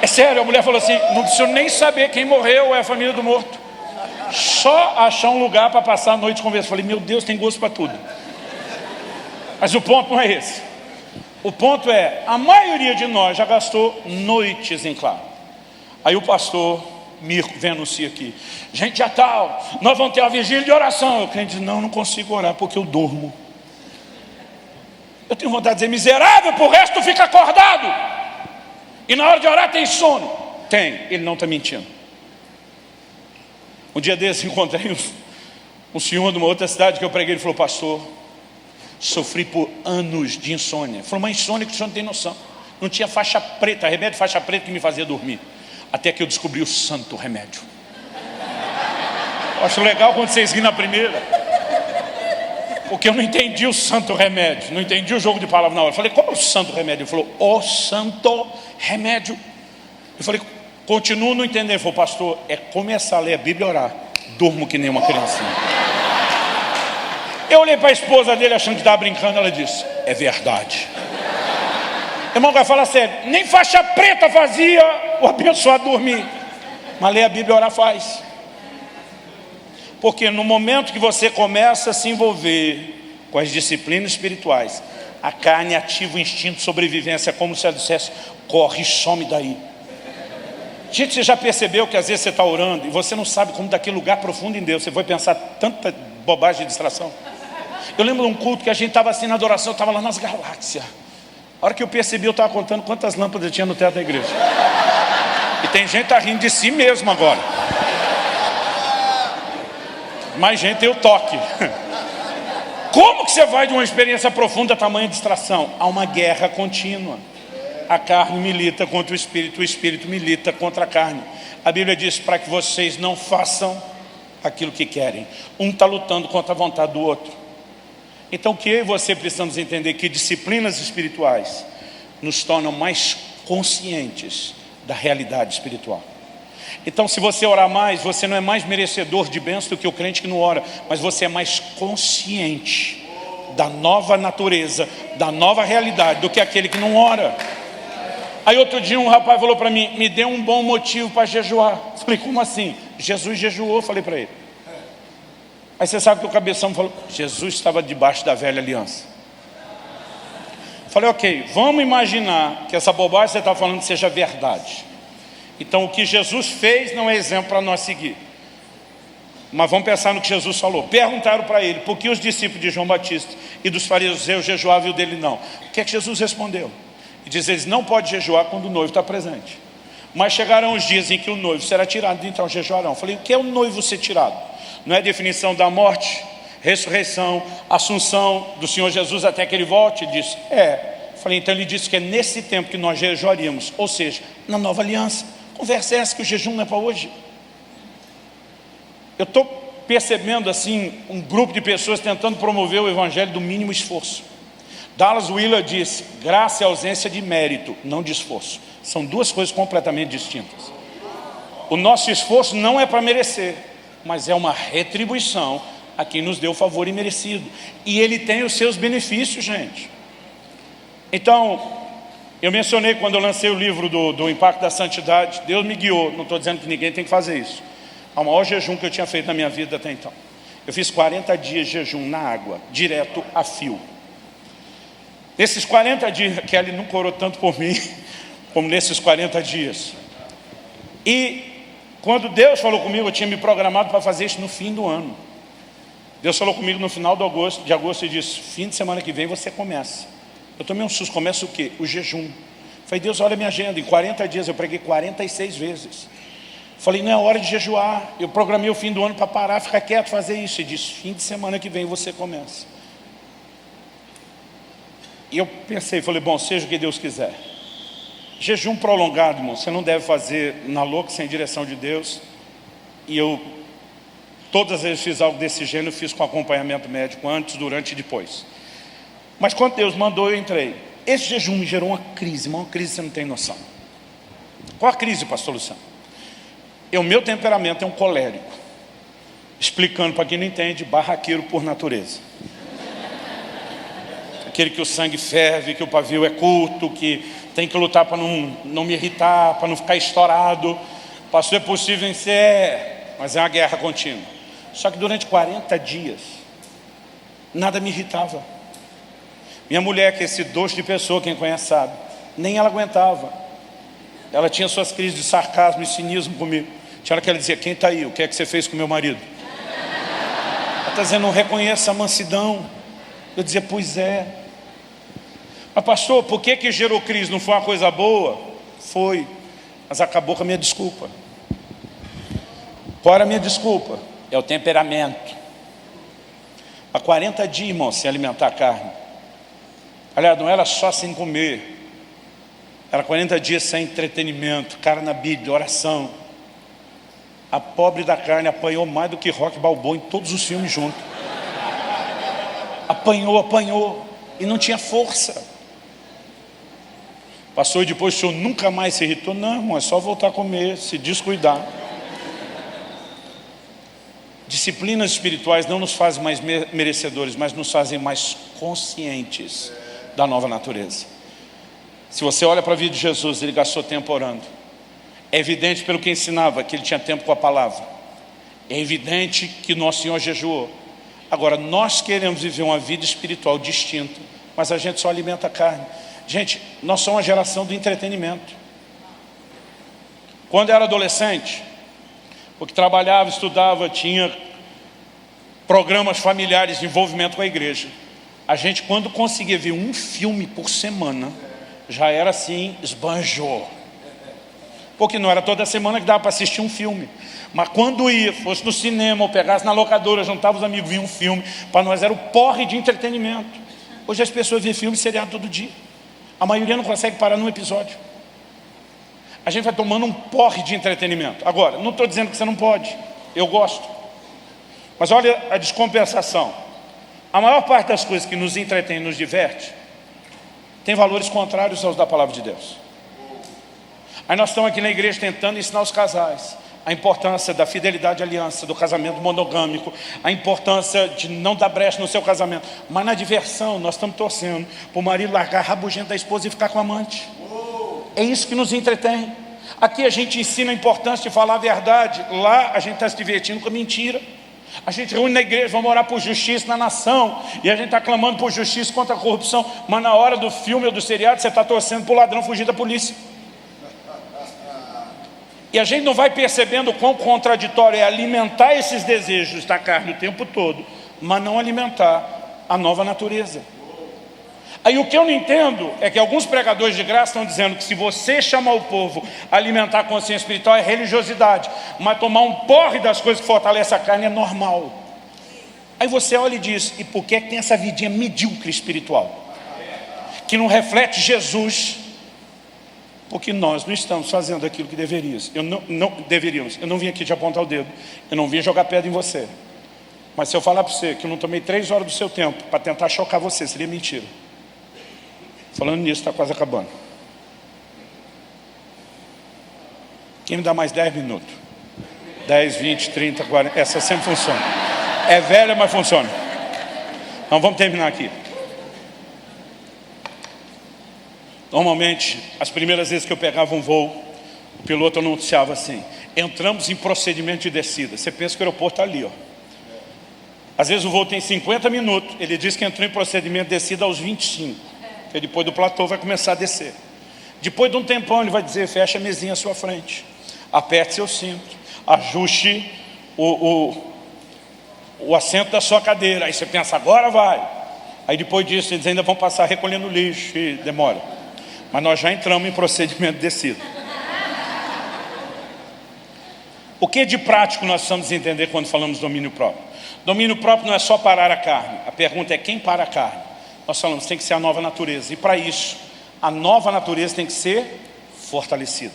É sério, a mulher falou assim: não preciso nem saber quem morreu ou é a família do morto. Só achar um lugar para passar a noite conversando. Falei: meu Deus, tem gosto para tudo. Mas o ponto não é esse. O ponto é, a maioria de nós já gastou noites em claro. Aí o pastor Mirko vem anunciar aqui: gente, já tal, nós vamos ter uma vigília de oração. O crente diz: não consigo orar porque eu durmo. Eu tenho vontade de dizer: miserável, por resto fica acordado. E na hora de orar tem sono. Tem, ele não está mentindo. Um dia desse encontrei um senhor de uma outra cidade que eu preguei. Ele falou: pastor, sofri por anos de insônia. Ele falou: uma insônia que o senhor não tem noção. Não tinha faixa preta, remédio de faixa preta que me fazia dormir. Até que eu descobri o santo remédio. Eu acho legal quando vocês riem na primeira, porque eu não entendi o santo remédio. Não entendi o jogo de palavras na hora. Eu falei: qual é o santo remédio? Ele falou: o santo remédio. Eu falei: continuo não entendendo. Ele falou: pastor, é começar a ler a Bíblia e orar. Durmo que nem uma criancinha. Eu olhei para a esposa dele achando que estava brincando. Ela disse: é verdade. Irmão, vai falar sério, nem faixa preta fazia o abençoado dormir. Mas ler a Bíblia e orar faz. Porque no momento que você começa a se envolver com as disciplinas espirituais, a carne ativa o instinto de sobrevivência. É como se ela dissesse: corre e some daí. Gente, você já percebeu que às vezes você está orando e você não sabe como daquele lugar profundo em Deus você vai pensar tanta bobagem de distração? Eu lembro de um culto que a gente estava assim na adoração, eu estava lá nas galáxias. A hora que eu percebi, eu estava contando quantas lâmpadas tinha no teto da igreja. E tem gente que está rindo de si mesmo agora. Mais gente tem o toque. Como que você vai de uma experiência profunda a tamanha distração? Há uma guerra contínua. A carne milita contra o espírito milita contra a carne. A Bíblia diz para que vocês não façam aquilo que querem. Um está lutando contra a vontade do outro. Então o que eu e você precisamos entender? Que disciplinas espirituais nos tornam mais conscientes da realidade espiritual. Então se você orar mais, você não é mais merecedor de bênção do que o crente que não ora, mas você é mais consciente da nova natureza, da nova realidade do que aquele que não ora. Aí outro dia um rapaz falou para mim, me dê um bom motivo para jejuar. Falei, como assim? Jesus jejuou, falei para ele. Aí você sabe que o cabeção falou, Jesus estava debaixo da velha aliança. Falei, ok, vamos imaginar que essa bobagem que você está falando seja verdade. Então o que Jesus fez não é exemplo para nós seguir. Mas vamos pensar no que Jesus falou. Perguntaram para ele, por que os discípulos de João Batista e dos fariseus jejuavam e o dele não? O que é que Jesus respondeu? E diz, eles não podem jejuar quando o noivo está presente. Mas chegarão os dias em que o noivo será tirado, então jejuarão. Falei, o que é o noivo ser tirado? Não é a definição da morte, ressurreição, assunção do Senhor Jesus até que ele volte? Ele disse, Falei, então ele disse que é nesse tempo que nós jejuaríamos, ou seja, na nova aliança. Conversa é essa, que o jejum não é para hoje. Eu estou percebendo assim, um grupo de pessoas tentando promover o evangelho do mínimo esforço. Dallas Willard disse, graça é ausência de mérito, não de esforço. São duas coisas completamente distintas. O nosso esforço não é para merecer, mas é uma retribuição a quem nos deu o favor imerecido. E ele tem os seus benefícios, gente. Então, eu mencionei quando eu lancei o livro do Impacto da Santidade, Deus me guiou, não estou dizendo que ninguém tem que fazer isso. É o maior jejum que eu tinha feito na minha vida até então. Eu fiz 40 dias de jejum na água, direto a fio. Nesses 40 dias, Kelly nunca orou tanto por mim, como nesses 40 dias. E quando Deus falou comigo, eu tinha me programado para fazer isso no fim do ano. Deus falou comigo no final de agosto e disse, fim de semana que vem você começa. Eu tomei um susto, começa o quê? O jejum. Falei, Deus, olha a minha agenda, em 40 dias eu preguei 46 vezes. Falei, não é hora de jejuar. Eu programei o fim do ano para parar, ficar quieto, fazer isso. E disse, fim de semana que vem você começa. E eu pensei, falei, bom, seja o que Deus quiser. Jejum prolongado, irmão, você não deve fazer na louca, sem direção de Deus. E eu, todas as vezes fiz algo desse gênero, fiz com acompanhamento médico, antes, durante e depois. Mas quando Deus mandou, eu entrei. Esse jejum me gerou uma crise, irmão, uma crise você não tem noção. Qual a crise, pastor Luciano? O meu temperamento é um colérico. Explicando para quem não entende, barraqueiro por natureza. Aquele que o sangue ferve, que o pavio é curto, que tem que lutar para não me irritar, para não ficar estourado. Pastor, é possível vencer, mas é uma guerra contínua. Só que durante 40 dias, nada me irritava. Minha mulher, que é esse doce de pessoa, quem conhece sabe, nem ela aguentava. Ela tinha suas crises de sarcasmo e cinismo comigo. Tinha hora que ela dizia, quem está aí? O que é que você fez com meu marido? Ela está dizendo, não reconheça a mansidão. Eu dizia, pois é. Mas pastor, por que gerou crise? Não foi uma coisa boa? Foi, mas acabou com a minha desculpa. Qual era a minha desculpa? É o temperamento. Há 40 dias, irmão, sem alimentar a carne. Aliás, não era só sem comer. Era 40 dias sem entretenimento, cara na Bíblia, oração. A pobre da carne apanhou mais do que Rock Balboa em todos os filmes juntos. Apanhou, e não tinha força. Passou e depois o senhor nunca mais se irritou? Não, irmão, é só voltar a comer, se descuidar. Disciplinas espirituais não nos fazem mais merecedores, mas nos fazem mais conscientes da nova natureza. Se você olha para a vida de Jesus, ele gastou tempo orando. É evidente pelo que ensinava que ele tinha tempo com a palavra. É evidente que nosso Senhor jejuou. Agora, nós queremos viver uma vida espiritual distinta, mas a gente só alimenta a carne. Gente, nós somos uma geração do entretenimento. Quando eu era adolescente, porque trabalhava, estudava, tinha programas familiares de envolvimento com a igreja. A gente, quando conseguia ver um filme por semana, já era assim, esbanjou. Porque não era toda semana que dava para assistir um filme. Mas quando ia, fosse no cinema ou pegasse na locadora, juntava os amigos, via um filme, para nós era o porre de entretenimento. Hoje as pessoas veem filme e seriado todo dia. A maioria não consegue parar num episódio. A gente vai tomando um porre de entretenimento. Agora, não estou dizendo que você não pode. Eu gosto. Mas olha a descompensação. A maior parte das coisas que nos entretém e nos diverte tem valores contrários aos da palavra de Deus. Aí nós estamos aqui na igreja tentando ensinar os casais a importância da fidelidade à aliança, do casamento monogâmico, a importância de não dar brecha no seu casamento. Mas na diversão nós estamos torcendo para o marido largar a rabugenta da esposa e ficar com a amante. É isso que nos entretém. Aqui a gente ensina a importância de falar a verdade. Lá a gente está se divertindo com a mentira. A gente reúne na igreja, vamos orar por justiça na nação. E a gente está clamando por justiça contra a corrupção. Mas na hora do filme ou do seriado você está torcendo para o ladrão fugir da polícia. E a gente não vai percebendo o quão contraditório é alimentar esses desejos da carne o tempo todo, mas não alimentar a nova natureza. Aí o que eu não entendo é que alguns pregadores de graça estão dizendo que se você chamar o povo a alimentar a consciência espiritual é religiosidade, mas tomar um porre das coisas que fortalecem a carne é normal. Aí você olha e diz, e por que tem essa vidinha medíocre espiritual? Que não reflete Jesus, porque nós não estamos fazendo aquilo que deveríamos. Eu não vim aqui te apontar o dedo, eu não vim jogar pedra em você. Mas se eu falar para você que eu não tomei 3 horas do seu tempo para tentar chocar você, seria mentira. Falando nisso, está quase acabando. Quem me dá mais 10 minutos? 10, 20, 30, 40, essa sempre funciona. É velha, mas funciona. Então vamos terminar aqui. Normalmente, as primeiras vezes que eu pegava um voo, o piloto anunciava assim, entramos em procedimento de descida. Você pensa que o aeroporto está ali, ó. Às vezes o voo tem 50 minutos, ele diz que entrou em procedimento de descida aos 25. Porque depois do platô vai começar a descer. Depois de um tempão ele vai dizer, fecha a mesinha à sua frente, aperte seu cinto, ajuste o assento da sua cadeira. Aí você pensa, agora vai. Aí depois disso eles ainda vão passar recolhendo lixo e demora. Mas nós já entramos em procedimento de descida. O que de prático nós precisamos entender quando falamos domínio próprio? Domínio próprio não é só parar a carne. A pergunta é quem para a carne? Nós falamos, tem que ser a nova natureza. E para isso, a nova natureza tem que ser fortalecida.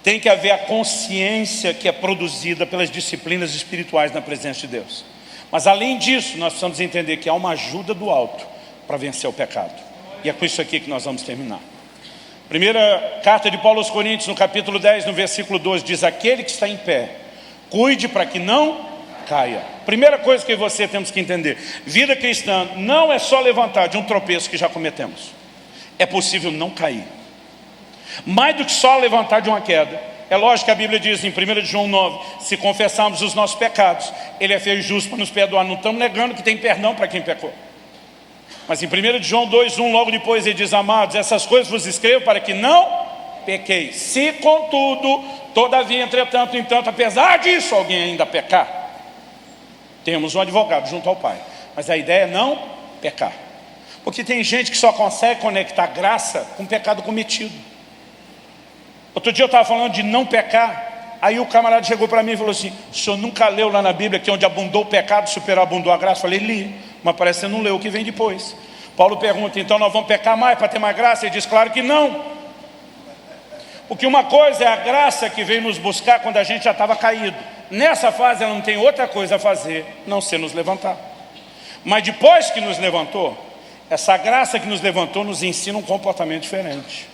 Tem que haver a consciência que é produzida pelas disciplinas espirituais na presença de Deus. Mas além disso, nós precisamos entender que há uma ajuda do alto para vencer o pecado. E é com isso aqui que nós vamos terminar. Primeira carta de Paulo aos Coríntios, no capítulo 10, no versículo 12, diz, aquele que está em pé, cuide para que não caia. Primeira coisa que você temos que entender, vida cristã não é só levantar de um tropeço que já cometemos. É possível não cair. Mais do que só levantar de uma queda. É lógico que a Bíblia diz em 1 João 9, se confessarmos os nossos pecados, Ele é fiel e justo para nos perdoar. Não estamos negando que tem perdão para quem pecou. Mas em 1 João 2:1, logo depois ele diz, amados, essas coisas vos escrevo para que não pequeis. Se contudo, todavia, entretanto, no entanto, apesar disso, alguém ainda pecar, temos um advogado junto ao Pai. Mas a ideia é não pecar. Porque tem gente que só consegue conectar graça com pecado cometido. Outro dia eu estava falando de não pecar. Aí o camarada chegou para mim e falou assim, o senhor nunca leu lá na Bíblia que onde abundou o pecado, superabundou a graça? Eu falei, li, mas parece que você não leu o que vem depois. Paulo pergunta, então nós vamos pecar mais para ter mais graça? Ele diz, claro que não. Porque uma coisa é a graça que vem nos buscar quando a gente já estava caído. Nessa fase ela não tem outra coisa a fazer, não ser nos levantar. Mas depois que nos levantou, essa graça que nos levantou nos ensina um comportamento diferente.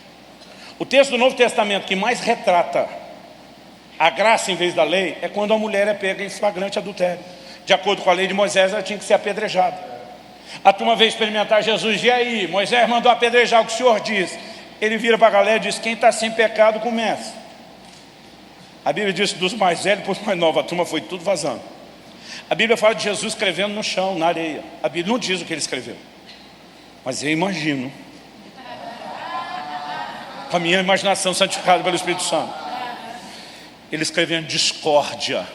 O texto do Novo Testamento que mais retrata a graça em vez da lei é quando a mulher é pega em flagrante adultério. De acordo com a lei de Moisés, ela tinha que ser apedrejada. A turma veio experimentar Jesus, e aí? Moisés mandou apedrejar, o que o Senhor diz? Ele vira para a galera e diz, quem está sem pecado começa. A Bíblia diz dos mais velhos para os mais novos, a turma foi tudo vazando. A Bíblia fala de Jesus escrevendo no chão, na areia. A Bíblia não diz o que ele escreveu. Mas eu imagino, com a minha imaginação santificada pelo Espírito Santo, ele escrevendo discórdia.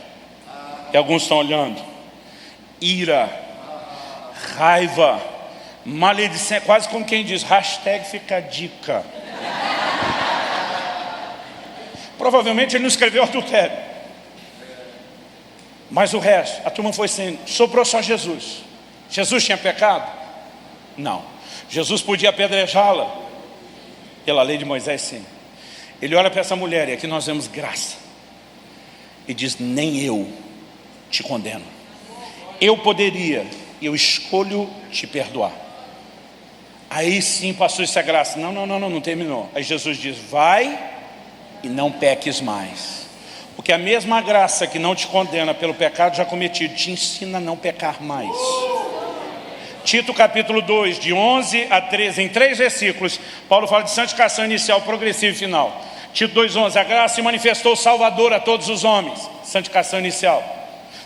E alguns estão olhando. Ira, raiva, maledicência, quase como quem diz, hashtag fica a dica. provavelmente ele não escreveu adultério. Mas o resto, a turma foi sendo, sobrou só Jesus. Jesus tinha pecado? Não. Jesus podia apedrejá-la? Pela lei de Moisés, sim. Ele olha para essa mulher, e aqui nós vemos graça, e diz: nem eu te condeno. Eu poderia, eu escolho te perdoar. Aí sim passou essa graça. Não terminou. Aí Jesus diz: vai e não peques mais. Porque a mesma graça que não te condena pelo pecado já cometido, te ensina a não pecar mais. Tito capítulo 2, de 11 a 13, em 3 versículos, Paulo fala de santificação inicial, progressiva e final. Tito 2,11, a graça se manifestou salvadora a todos os homens, santificação inicial.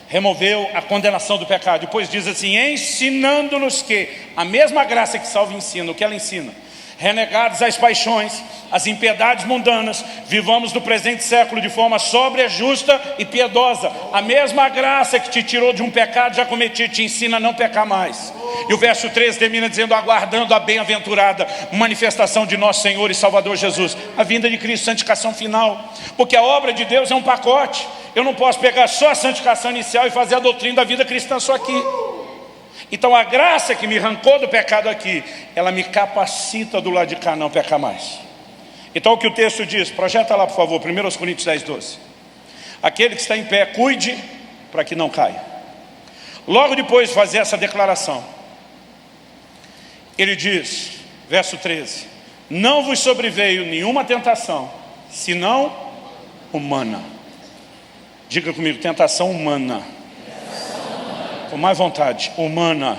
Removeu a condenação do pecado. Depois diz assim: ensinando-nos que a mesma graça que salva ensina, o que ela ensina? Renegados às paixões, às impiedades mundanas, vivamos no presente século de forma sóbria, justa e piedosa. A mesma graça que te tirou de um pecado já cometido te ensina a não pecar mais. E o verso 13 termina dizendo: aguardando a bem-aventurada manifestação de nosso Senhor e Salvador Jesus, a vinda de Cristo, santificação final. Porque a obra de Deus é um pacote. Eu não posso pegar só a santificação inicial e fazer a doutrina da vida cristã só aqui. Então a graça que me arrancou do pecado aqui, ela me capacita do lado de cá não pecar mais. Então o que o texto diz, projeta lá por favor, 1 Coríntios 10, 12. Aquele que está em pé, cuide para que não caia. Logo depois de fazer essa declaração, ele diz, verso 13: não vos sobreveio nenhuma tentação, senão humana. Diga comigo, tentação humana. Com mais vontade, humana.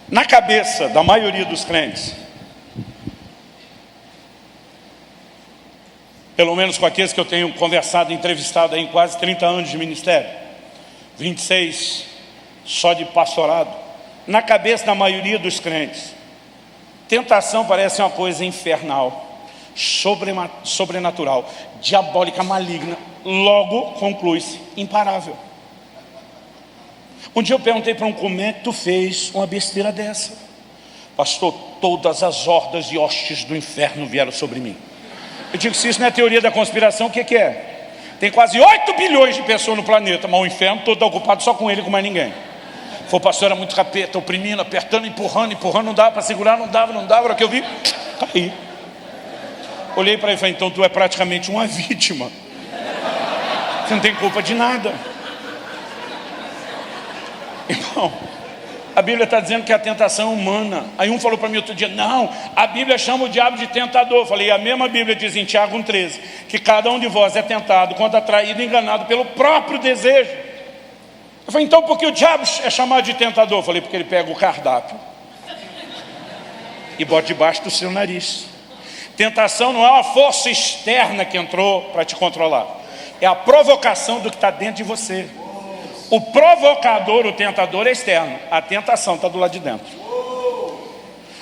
Na cabeça da maioria dos crentes, pelo menos com aqueles que eu tenho conversado e entrevistado aí em quase 30 anos de ministério, 26 só de pastorado, na cabeça da maioria dos crentes, tentação parece uma coisa infernal, sobrenatural, diabólica, maligna, logo conclui-se imparável. Um dia eu perguntei para um: como é que tu fez uma besteira dessa? Pastor, todas as hordas e hostes do inferno vieram sobre mim. Eu digo: se isso não é teoria da conspiração, o que é? Tem quase 8 bilhões de pessoas no planeta, mas o inferno todo está ocupado só com ele e com mais ninguém. Foi, pastor, era muito capeta, oprimindo, apertando, empurrando, não dava para segurar, não dava, a hora que eu vi, caí. Olhei para ele e falei: então tu é praticamente uma vítima. Você não tem culpa de nada. Irmão, a Bíblia está dizendo que a tentação é humana. Aí um falou para mim outro dia: não, a Bíblia chama o diabo de tentador. Eu falei: a mesma Bíblia diz em Tiago 1,13 que cada um de vós é tentado quando atraído e enganado pelo próprio desejo. Eu falei: então por que o diabo é chamado de tentador? Eu falei: porque ele pega o cardápio e bota debaixo do seu nariz. Tentação não é uma força externa que entrou para te controlar, é a provocação do que está dentro de você. O provocador, o tentador é externo, a tentação está do lado de dentro.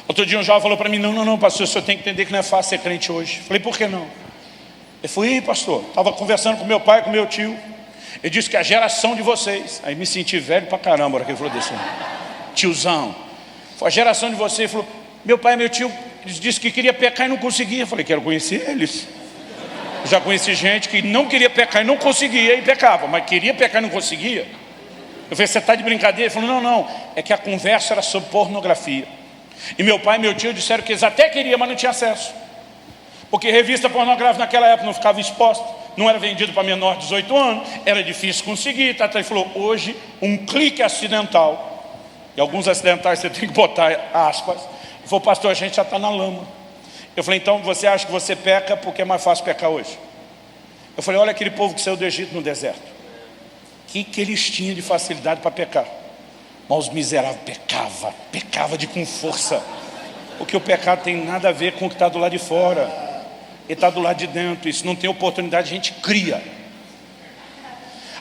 Outro dia um jovem falou para mim: não, pastor, o senhor tem que entender que não é fácil ser crente hoje. Eu falei: por que não? Eu fui: pastor, estava conversando com meu pai e com meu tio. Ele disse que a geração de vocês, aí me senti velho pra caramba, hora que ele falou desse tiozão. Foi a geração de vocês. Ele falou: meu pai e meu tio, eles disseram que queria pecar e não conseguia. Eu falei: quero conhecer eles. Já conheci gente que não queria pecar e não conseguia e pecava, mas queria pecar e não conseguia. Eu falei: você está de brincadeira? Ele falou: não, é que a conversa era sobre pornografia. E meu pai e meu tio disseram que eles até queriam, mas não tinham acesso. Porque revista pornográfica naquela época não ficava exposta, não era vendido para menor de 18 anos, era difícil conseguir. Ele falou: hoje, um clique acidental, e alguns acidentais você tem que botar aspas. Ele falou: pastor, a gente já está na lama. Eu falei: então você acha que você peca porque é mais fácil pecar hoje? Eu falei: olha aquele povo que saiu do Egito no deserto. O que eles tinham de facilidade para pecar? Mas os miseráveis pecava com força. Porque o pecado tem nada a ver com o que está do lado de fora. Ele está do lado de dentro. Isso não tem oportunidade, a gente cria.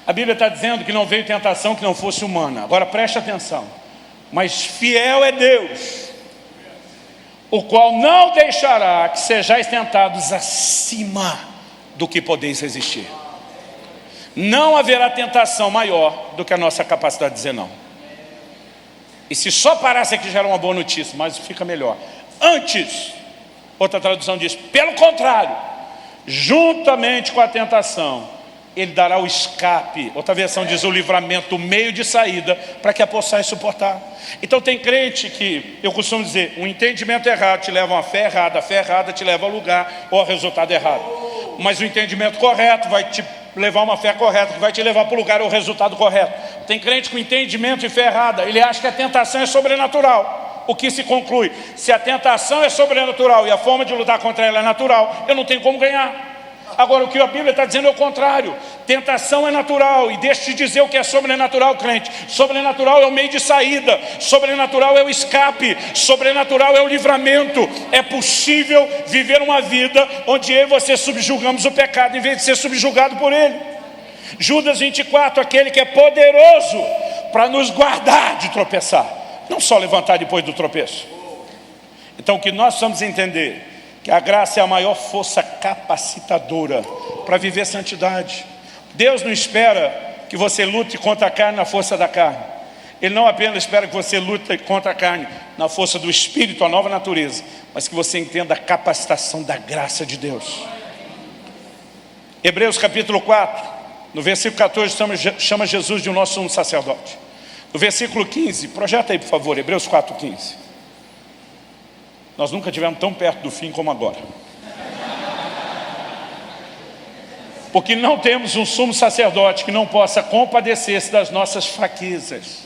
A Bíblia está dizendo que não veio tentação que não fosse humana. Agora preste atenção: mas fiel é Deus, o qual não deixará que sejais tentados acima do que podeis resistir. Não haverá tentação maior do que a nossa capacidade de dizer não. E se só parasse aqui já era uma boa notícia, mas fica melhor. Antes, outra tradução diz: pelo contrário, juntamente com a tentação, Ele dará o escape. Outra versão diz o livramento, o meio de saída, para que a possais suportar. Então tem crente que, eu costumo dizer, um entendimento errado te leva a uma fé errada te leva ao lugar ou ao resultado errado. Mas o entendimento correto vai te levar a uma fé correta, que vai te levar para o lugar ou o resultado correto. Tem crente com entendimento de fé errada, ele acha que a tentação é sobrenatural. O que se conclui? Se a tentação é sobrenatural e a forma de lutar contra ela é natural, eu não tenho como ganhar. Agora, o que a Bíblia está dizendo é o contrário. Tentação é natural. E deixa eu te dizer o que é sobrenatural, crente. Sobrenatural é o meio de saída. Sobrenatural é o escape. Sobrenatural é o livramento. É possível viver uma vida onde eu e você subjugamos o pecado em vez de ser subjugado por ele. Judas 24, aquele que é poderoso para nos guardar de tropeçar. Não só levantar depois do tropeço. Então, o que nós precisamos entender que a graça é a maior força capacitadora para viver santidade. Deus não espera que você lute contra a carne na força da carne. Ele não apenas espera que você lute contra a carne na força do Espírito, a nova natureza, mas que você entenda a capacitação da graça de Deus. Hebreus capítulo 4, no versículo 14, chama Jesus de o nosso sumo sacerdote. No versículo 15, projeta aí por favor, Hebreus 4, 15. Nós nunca estivemos tão perto do fim como agora. Porque não temos um sumo sacerdote que não possa compadecer-se das nossas fraquezas.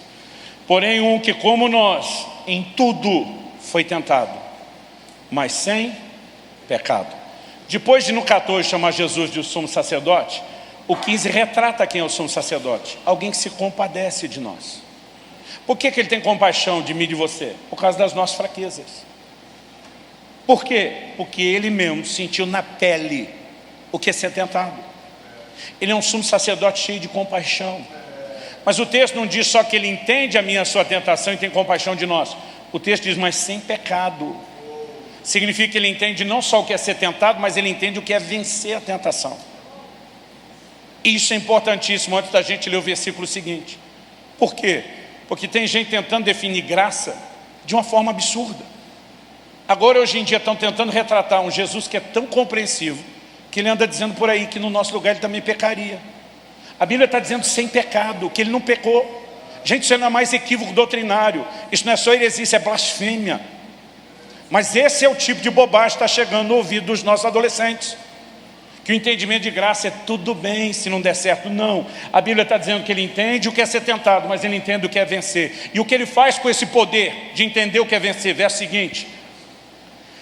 Porém, um que, como nós, em tudo foi tentado, mas sem pecado. Depois de no 14 chamar Jesus de o sumo sacerdote, o 15 retrata quem é o sumo sacerdote. Alguém que se compadece de nós. Por que ele tem compaixão de mim e de você? Por causa das nossas fraquezas. Por quê? Porque ele mesmo sentiu na pele o que é ser tentado. Ele é um sumo sacerdote cheio de compaixão. Mas o texto não diz só que ele entende a minha e a sua tentação e tem compaixão de nós. O texto diz, mas sem pecado. Significa que ele entende não só o que é ser tentado, mas ele entende o que é vencer a tentação. Isso é importantíssimo antes da gente ler o versículo seguinte. Por quê? Porque tem gente tentando definir graça de uma forma absurda. Agora, hoje em dia, estão tentando retratar um Jesus que é tão compreensivo, que ele anda dizendo por aí que no nosso lugar ele também pecaria. A Bíblia está dizendo sem pecado, que ele não pecou. Gente, isso não é mais equívoco doutrinário. Isso não é só heresia, isso é blasfêmia. Mas esse é o tipo de bobagem que está chegando no ouvido dos nossos adolescentes. Que o entendimento de graça é tudo bem se não der certo. Não, a Bíblia está dizendo que ele entende o que é ser tentado, mas ele entende o que é vencer. E o que ele faz com esse poder de entender o que é vencer? Verso seguinte: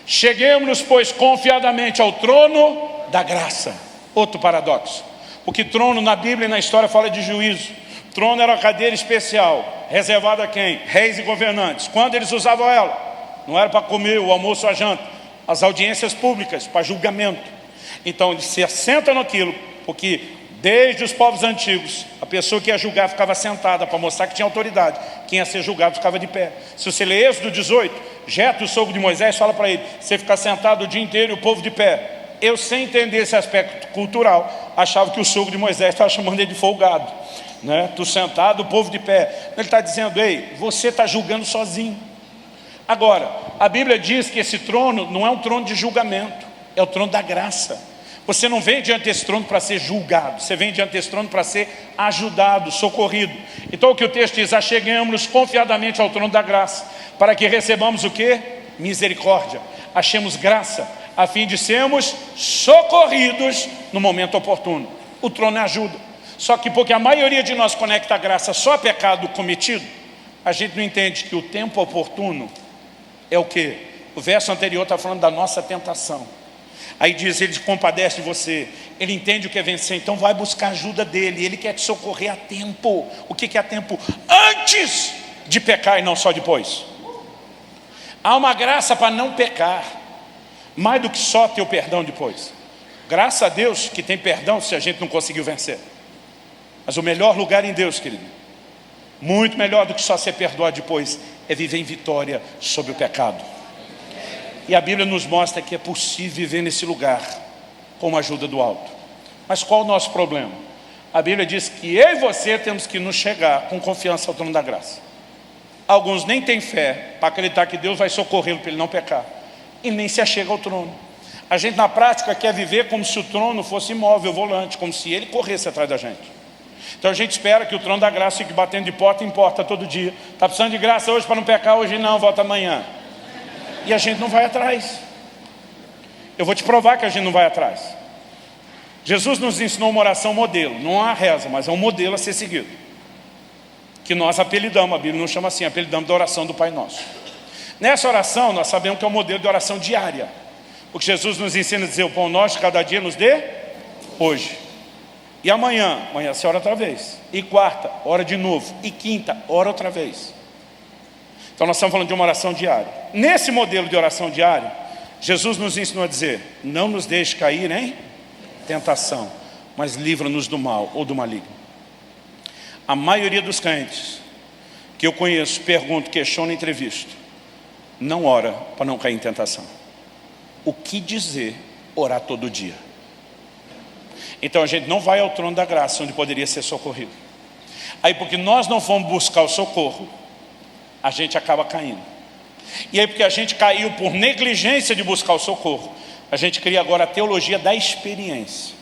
cheguemos-nos, pois, confiadamente ao trono da graça. Outro paradoxo. Porque trono na Bíblia e na história fala de juízo. Trono era uma cadeira especial, reservada a quem? Reis e governantes. Quando eles usavam ela? Não era para comer o almoço ou a janta. As audiências públicas, para julgamento. Então ele se assenta naquilo, porque desde os povos antigos, a pessoa que ia julgar ficava sentada para mostrar que tinha autoridade. Quem ia ser julgado ficava de pé. Se você ler Êxodo 18, Jetro, o sogro de Moisés, fala para ele, você fica sentado o dia inteiro e o povo de pé. Eu, sem entender esse aspecto cultural, achava que o sogro de Moisés estava chamando ele de folgado, né? Tu sentado, o povo de pé. Ele está dizendo, ei, você está julgando sozinho. Agora, a Bíblia diz que esse trono não é um trono de julgamento, é o trono da graça. Você não vem diante desse trono para ser julgado, você vem diante desse trono para ser ajudado, socorrido. Então o que o texto diz, acheguemos-nos confiadamente ao trono da graça, para que recebamos o quê? Misericórdia, achemos graça, a fim de sermos socorridos no momento oportuno. O trono é ajuda. Só que porque a maioria de nós conecta a graça só a pecado cometido, a gente não entende que o tempo oportuno é o quê? O verso anterior está falando da nossa tentação. Aí diz, ele se compadece de você, ele entende o que é vencer, então vai buscar ajuda dele, ele quer te socorrer a tempo. O que é a tempo? Antes de pecar e não só depois. Há uma graça para não pecar, mais do que só ter o perdão depois. Graças a Deus que tem perdão se a gente não conseguiu vencer. Mas o melhor lugar em Deus, querido, muito melhor do que só ser perdoado depois, é viver em vitória sobre o pecado. E a Bíblia nos mostra que é possível viver nesse lugar com a ajuda do alto. Mas qual o nosso problema? A Bíblia diz que eu e você temos que nos chegar com confiança ao trono da graça. Alguns nem têm fé para acreditar que Deus vai socorrê-lo para ele não pecar. E nem se achega ao trono. A gente na prática quer viver como se o trono fosse imóvel, volante, como se ele corresse atrás da gente. Então a gente espera que o trono da graça fique batendo de porta em porta todo dia. Está precisando de graça hoje para não pecar, hoje não, volta amanhã. E a gente não vai atrás. Eu vou te provar que a gente não vai atrás. Jesus nos ensinou uma oração modelo, não há reza, mas é um modelo a ser seguido. Que nós apelidamos, a Bíblia não chama assim, apelidamos da oração do Pai Nosso. Nessa oração nós sabemos que é um modelo de oração diária. Porque Jesus nos ensina a dizer, o pão nosso cada dia nos dê hoje. E amanhã você ora outra vez. E quarta, ora de novo. E quinta, ora outra vez. Então nós estamos falando de uma oração diária. Nesse modelo de oração diária, Jesus nos ensinou a dizer, não nos deixe cair em tentação, mas livra-nos do mal ou do maligno. A maioria dos crentes que eu conheço, pergunto, questiono, entrevisto, não ora para não cair em tentação. O que dizer orar todo dia? Então a gente não vai ao trono da graça, onde poderia ser socorrido. Aí porque nós não fomos buscar o socorro, a gente acaba caindo. E aí porque a gente caiu por negligência de buscar o socorro, a gente cria agora a teologia da experiência.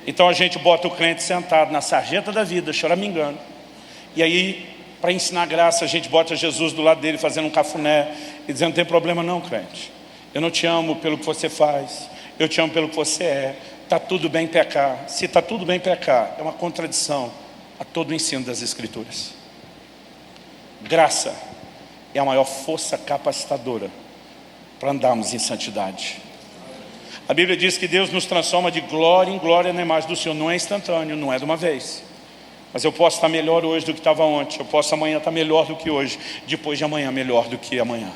Então a gente bota o crente sentado na sarjeta da vida, choramingando. E aí, para ensinar graça, a gente bota Jesus do lado dele fazendo um cafuné e dizendo, não tem problema não, crente. Eu não te amo pelo que você faz, eu te amo pelo que você é. Está tudo bem pecar. Se está tudo bem pecar, é uma contradição a todo o ensino das Escrituras. Graça é a maior força capacitadora para andarmos em santidade. A Bíblia diz que Deus nos transforma de glória em glória na imagem do Senhor. Não é instantâneo, não é de uma vez. Mas eu posso estar melhor hoje do que estava ontem. Eu posso amanhã estar melhor do que hoje. Depois de amanhã, melhor do que amanhã.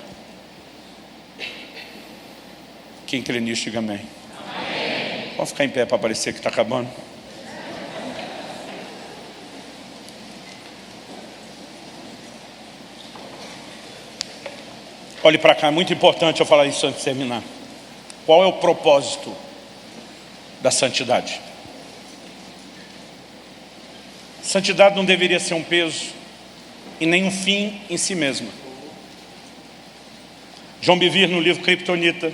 Quem crê nisso, diga amém. Amém. Vamos ficar em pé para parecer que está acabando. Olhe para cá, é muito importante eu falar isso antes de terminar. Qual é o propósito da santidade? Santidade não deveria ser um peso e nem um fim em si mesma. João Bevere, no livro Kryptonita,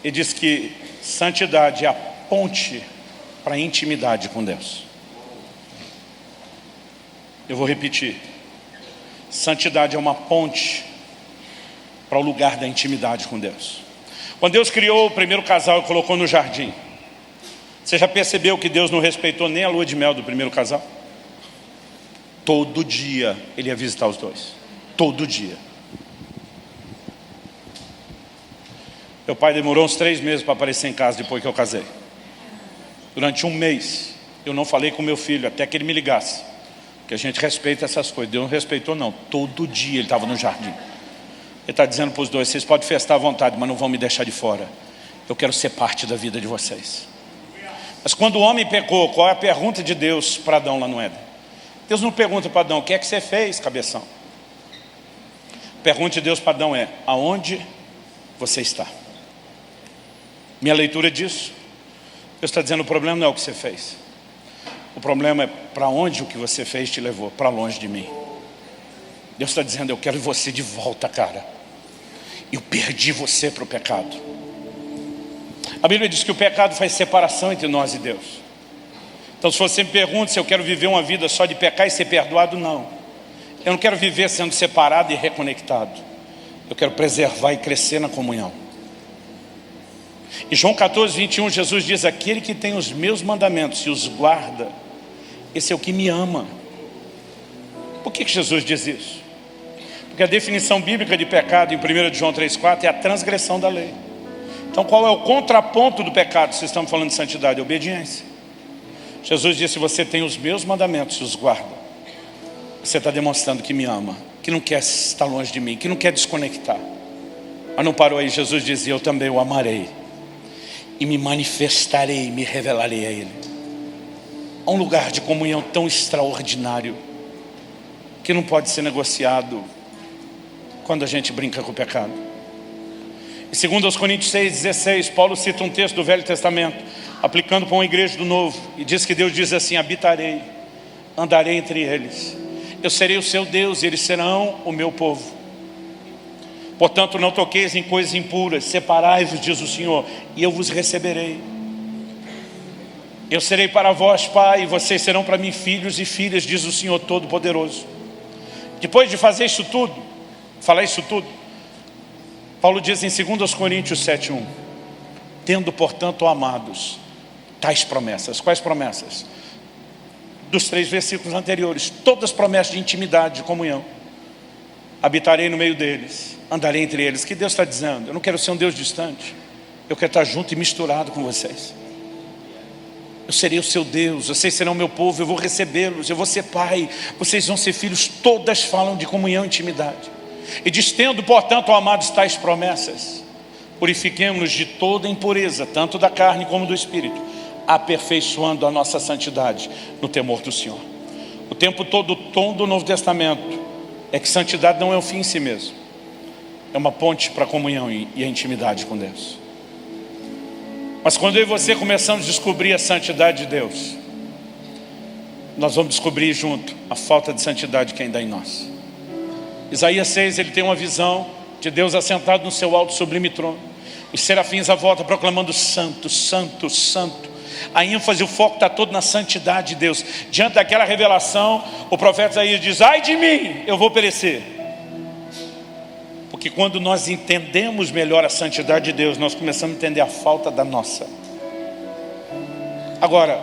ele diz que santidade é a ponte para a intimidade com Deus. Eu vou repetir. Santidade é uma ponte para o lugar da intimidade com Deus. Quando Deus criou o primeiro casal e colocou no jardim, você já percebeu que Deus não respeitou nem a lua de mel do primeiro casal? Todo dia Ele ia visitar os dois. Todo dia. Meu pai demorou uns 3 meses para aparecer em casa depois que eu casei. Durante 1 mês, eu não falei com meu filho até que ele me ligasse. Porque a gente respeita essas coisas. Deus não respeitou não. Todo dia ele estava no jardim. Ele está dizendo para os dois, vocês podem festar à vontade, mas não vão me deixar de fora. Eu quero ser parte da vida de vocês. Mas quando o homem pecou, qual é a pergunta de Deus para Adão lá no Éden? Deus não pergunta para Adão, o que é que você fez, cabeção? A pergunta de Deus para Adão é, aonde você está? Minha leitura disso, Deus está dizendo, o problema não é o que você fez. O problema é para onde o que você fez te levou, para longe de mim. Deus está dizendo, eu quero você de volta, cara. Eu perdi você para o pecado. A Bíblia diz que o pecado faz separação entre nós e Deus. Então se você me pergunta se eu quero viver uma vida só de pecar e ser perdoado, não. Eu não quero viver sendo separado e reconectado. Eu quero preservar e crescer na comunhão. Em João 14, 21, Jesus diz, aquele que tem os meus mandamentos e os guarda, esse é o que me ama. Por que Jesus diz isso? Porque a definição bíblica de pecado em 1 João 3,4 é a transgressão da lei. Então qual é o contraponto do pecado, se estamos falando de santidade? Obediência. Jesus disse, se você tem os meus mandamentos e os guarda, você está demonstrando que me ama, que não quer estar longe de mim, que não quer desconectar. Mas não parou aí, Jesus dizia, eu também o amarei. E me manifestarei, me revelarei a Ele. Há um lugar de comunhão tão extraordinário, que não pode ser negociado quando a gente brinca com o pecado. Em 2 Coríntios 6,16, Paulo cita um texto do Velho Testamento, aplicando para uma igreja do Novo, e diz que Deus diz assim, habitarei, andarei entre eles, eu serei o seu Deus e eles serão o meu povo. Portanto, não toqueis em coisas impuras, separai-vos, diz o Senhor, e eu vos receberei. Eu serei para vós pai, e vocês serão para mim filhos e filhas, diz o Senhor Todo-Poderoso. Depois de fazer isso tudo, falar isso tudo, Paulo diz em 2 Coríntios 7:1, tendo, portanto, amados, tais promessas. Quais promessas? Dos 3 versículos anteriores, todas promessas de intimidade, de comunhão. Habitarei no meio deles, andarei entre eles. O que Deus está dizendo? Eu não quero ser um Deus distante, eu quero estar junto e misturado com vocês. Eu serei o seu Deus, vocês serão meu povo, eu vou recebê-los, eu vou ser pai, vocês vão ser filhos. Todas falam de comunhão e intimidade. E diz, tendo, portanto, amados, tais promessas, purifiquemo-nos de toda impureza, tanto da carne como do espírito, aperfeiçoando a nossa santidade no temor do Senhor. O tempo todo, o tom do Novo Testamento é que santidade não é um fim em si mesmo, é uma ponte para a comunhão e a intimidade com Deus. Mas quando eu e você começamos a descobrir a santidade de Deus, nós vamos descobrir junto a falta de santidade que ainda há em nós. Isaías 6, ele tem uma visão de Deus assentado no seu alto sublime trono. Os serafins à volta proclamando santo, santo, santo. A ênfase, o foco está todo na santidade de Deus. Diante daquela revelação, o profeta Isaías diz, ai de mim, eu vou perecer. Porque quando nós entendemos melhor a santidade de Deus, nós começamos a entender a falta da nossa. Agora,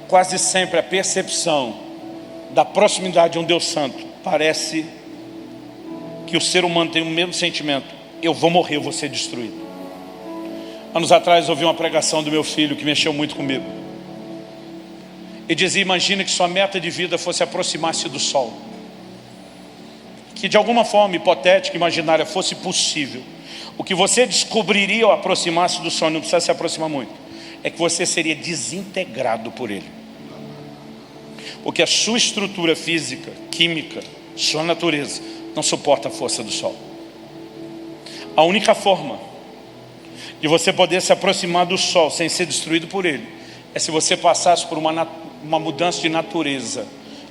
quase sempre a percepção da proximidade de um Deus santo parece que o ser humano tem o mesmo sentimento: eu vou morrer, eu vou ser destruído. Anos atrás ouvi uma pregação do meu filho que mexeu muito comigo. Ele dizia, imagina que sua meta de vida fosse aproximar-se do sol. Que de alguma forma hipotética, imaginária, fosse possível. O que você descobriria ao aproximar-se do sol, não precisa se aproximar muito, é que você seria desintegrado por ele. Porque a sua estrutura física, química, sua natureza não suporta a força do sol. A única forma de você poder se aproximar do sol sem ser destruído por ele é se você passasse por uma mudança de natureza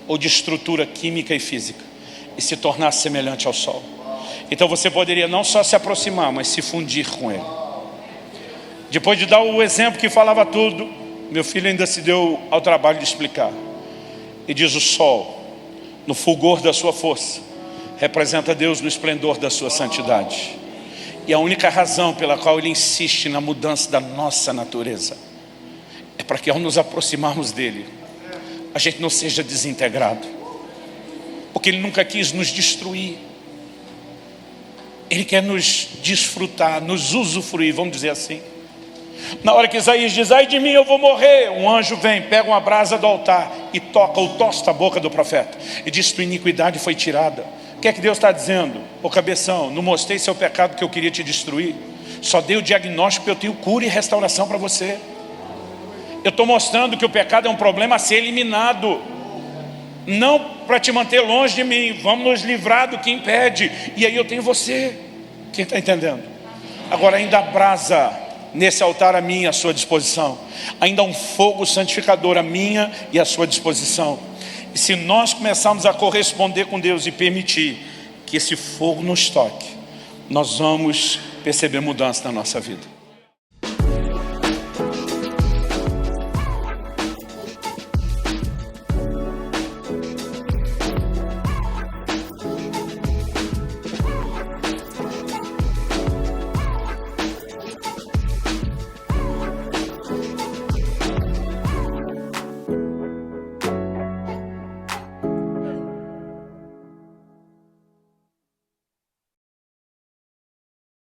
ou de estrutura química e física e se tornasse semelhante ao sol. Então você poderia não só se aproximar, mas se fundir com ele. Depois de dar o exemplo que falava tudo, meu filho ainda se deu ao trabalho de explicar. E diz, o sol, no fulgor da sua força, representa Deus no esplendor da sua santidade. E a única razão pela qual ele insiste na mudança da nossa natureza é para que ao nos aproximarmos dele, a gente não seja desintegrado. Porque ele nunca quis nos destruir. Ele quer nos desfrutar, nos usufruir, vamos dizer assim. Na hora que Isaías diz, ai de mim, eu vou morrer, um anjo vem, pega uma brasa do altar e toca ou tosta a boca do profeta e diz, tua iniquidade foi tirada. O que é que Deus está dizendo? Ô cabeção, não mostrei seu pecado que eu queria te destruir, só dei o diagnóstico que eu tenho cura e restauração para você. Eu estou mostrando que o pecado é um problema a ser eliminado, não para te manter longe de mim. Vamos nos livrar do que impede, e aí eu tenho você. Quem está entendendo? Agora ainda há brasa nesse altar a minha, à sua disposição. Ainda há um fogo santificador a minha e à sua disposição. E se nós começarmos a corresponder com Deus e permitir que esse fogo nos toque, nós vamos perceber mudança na nossa vida.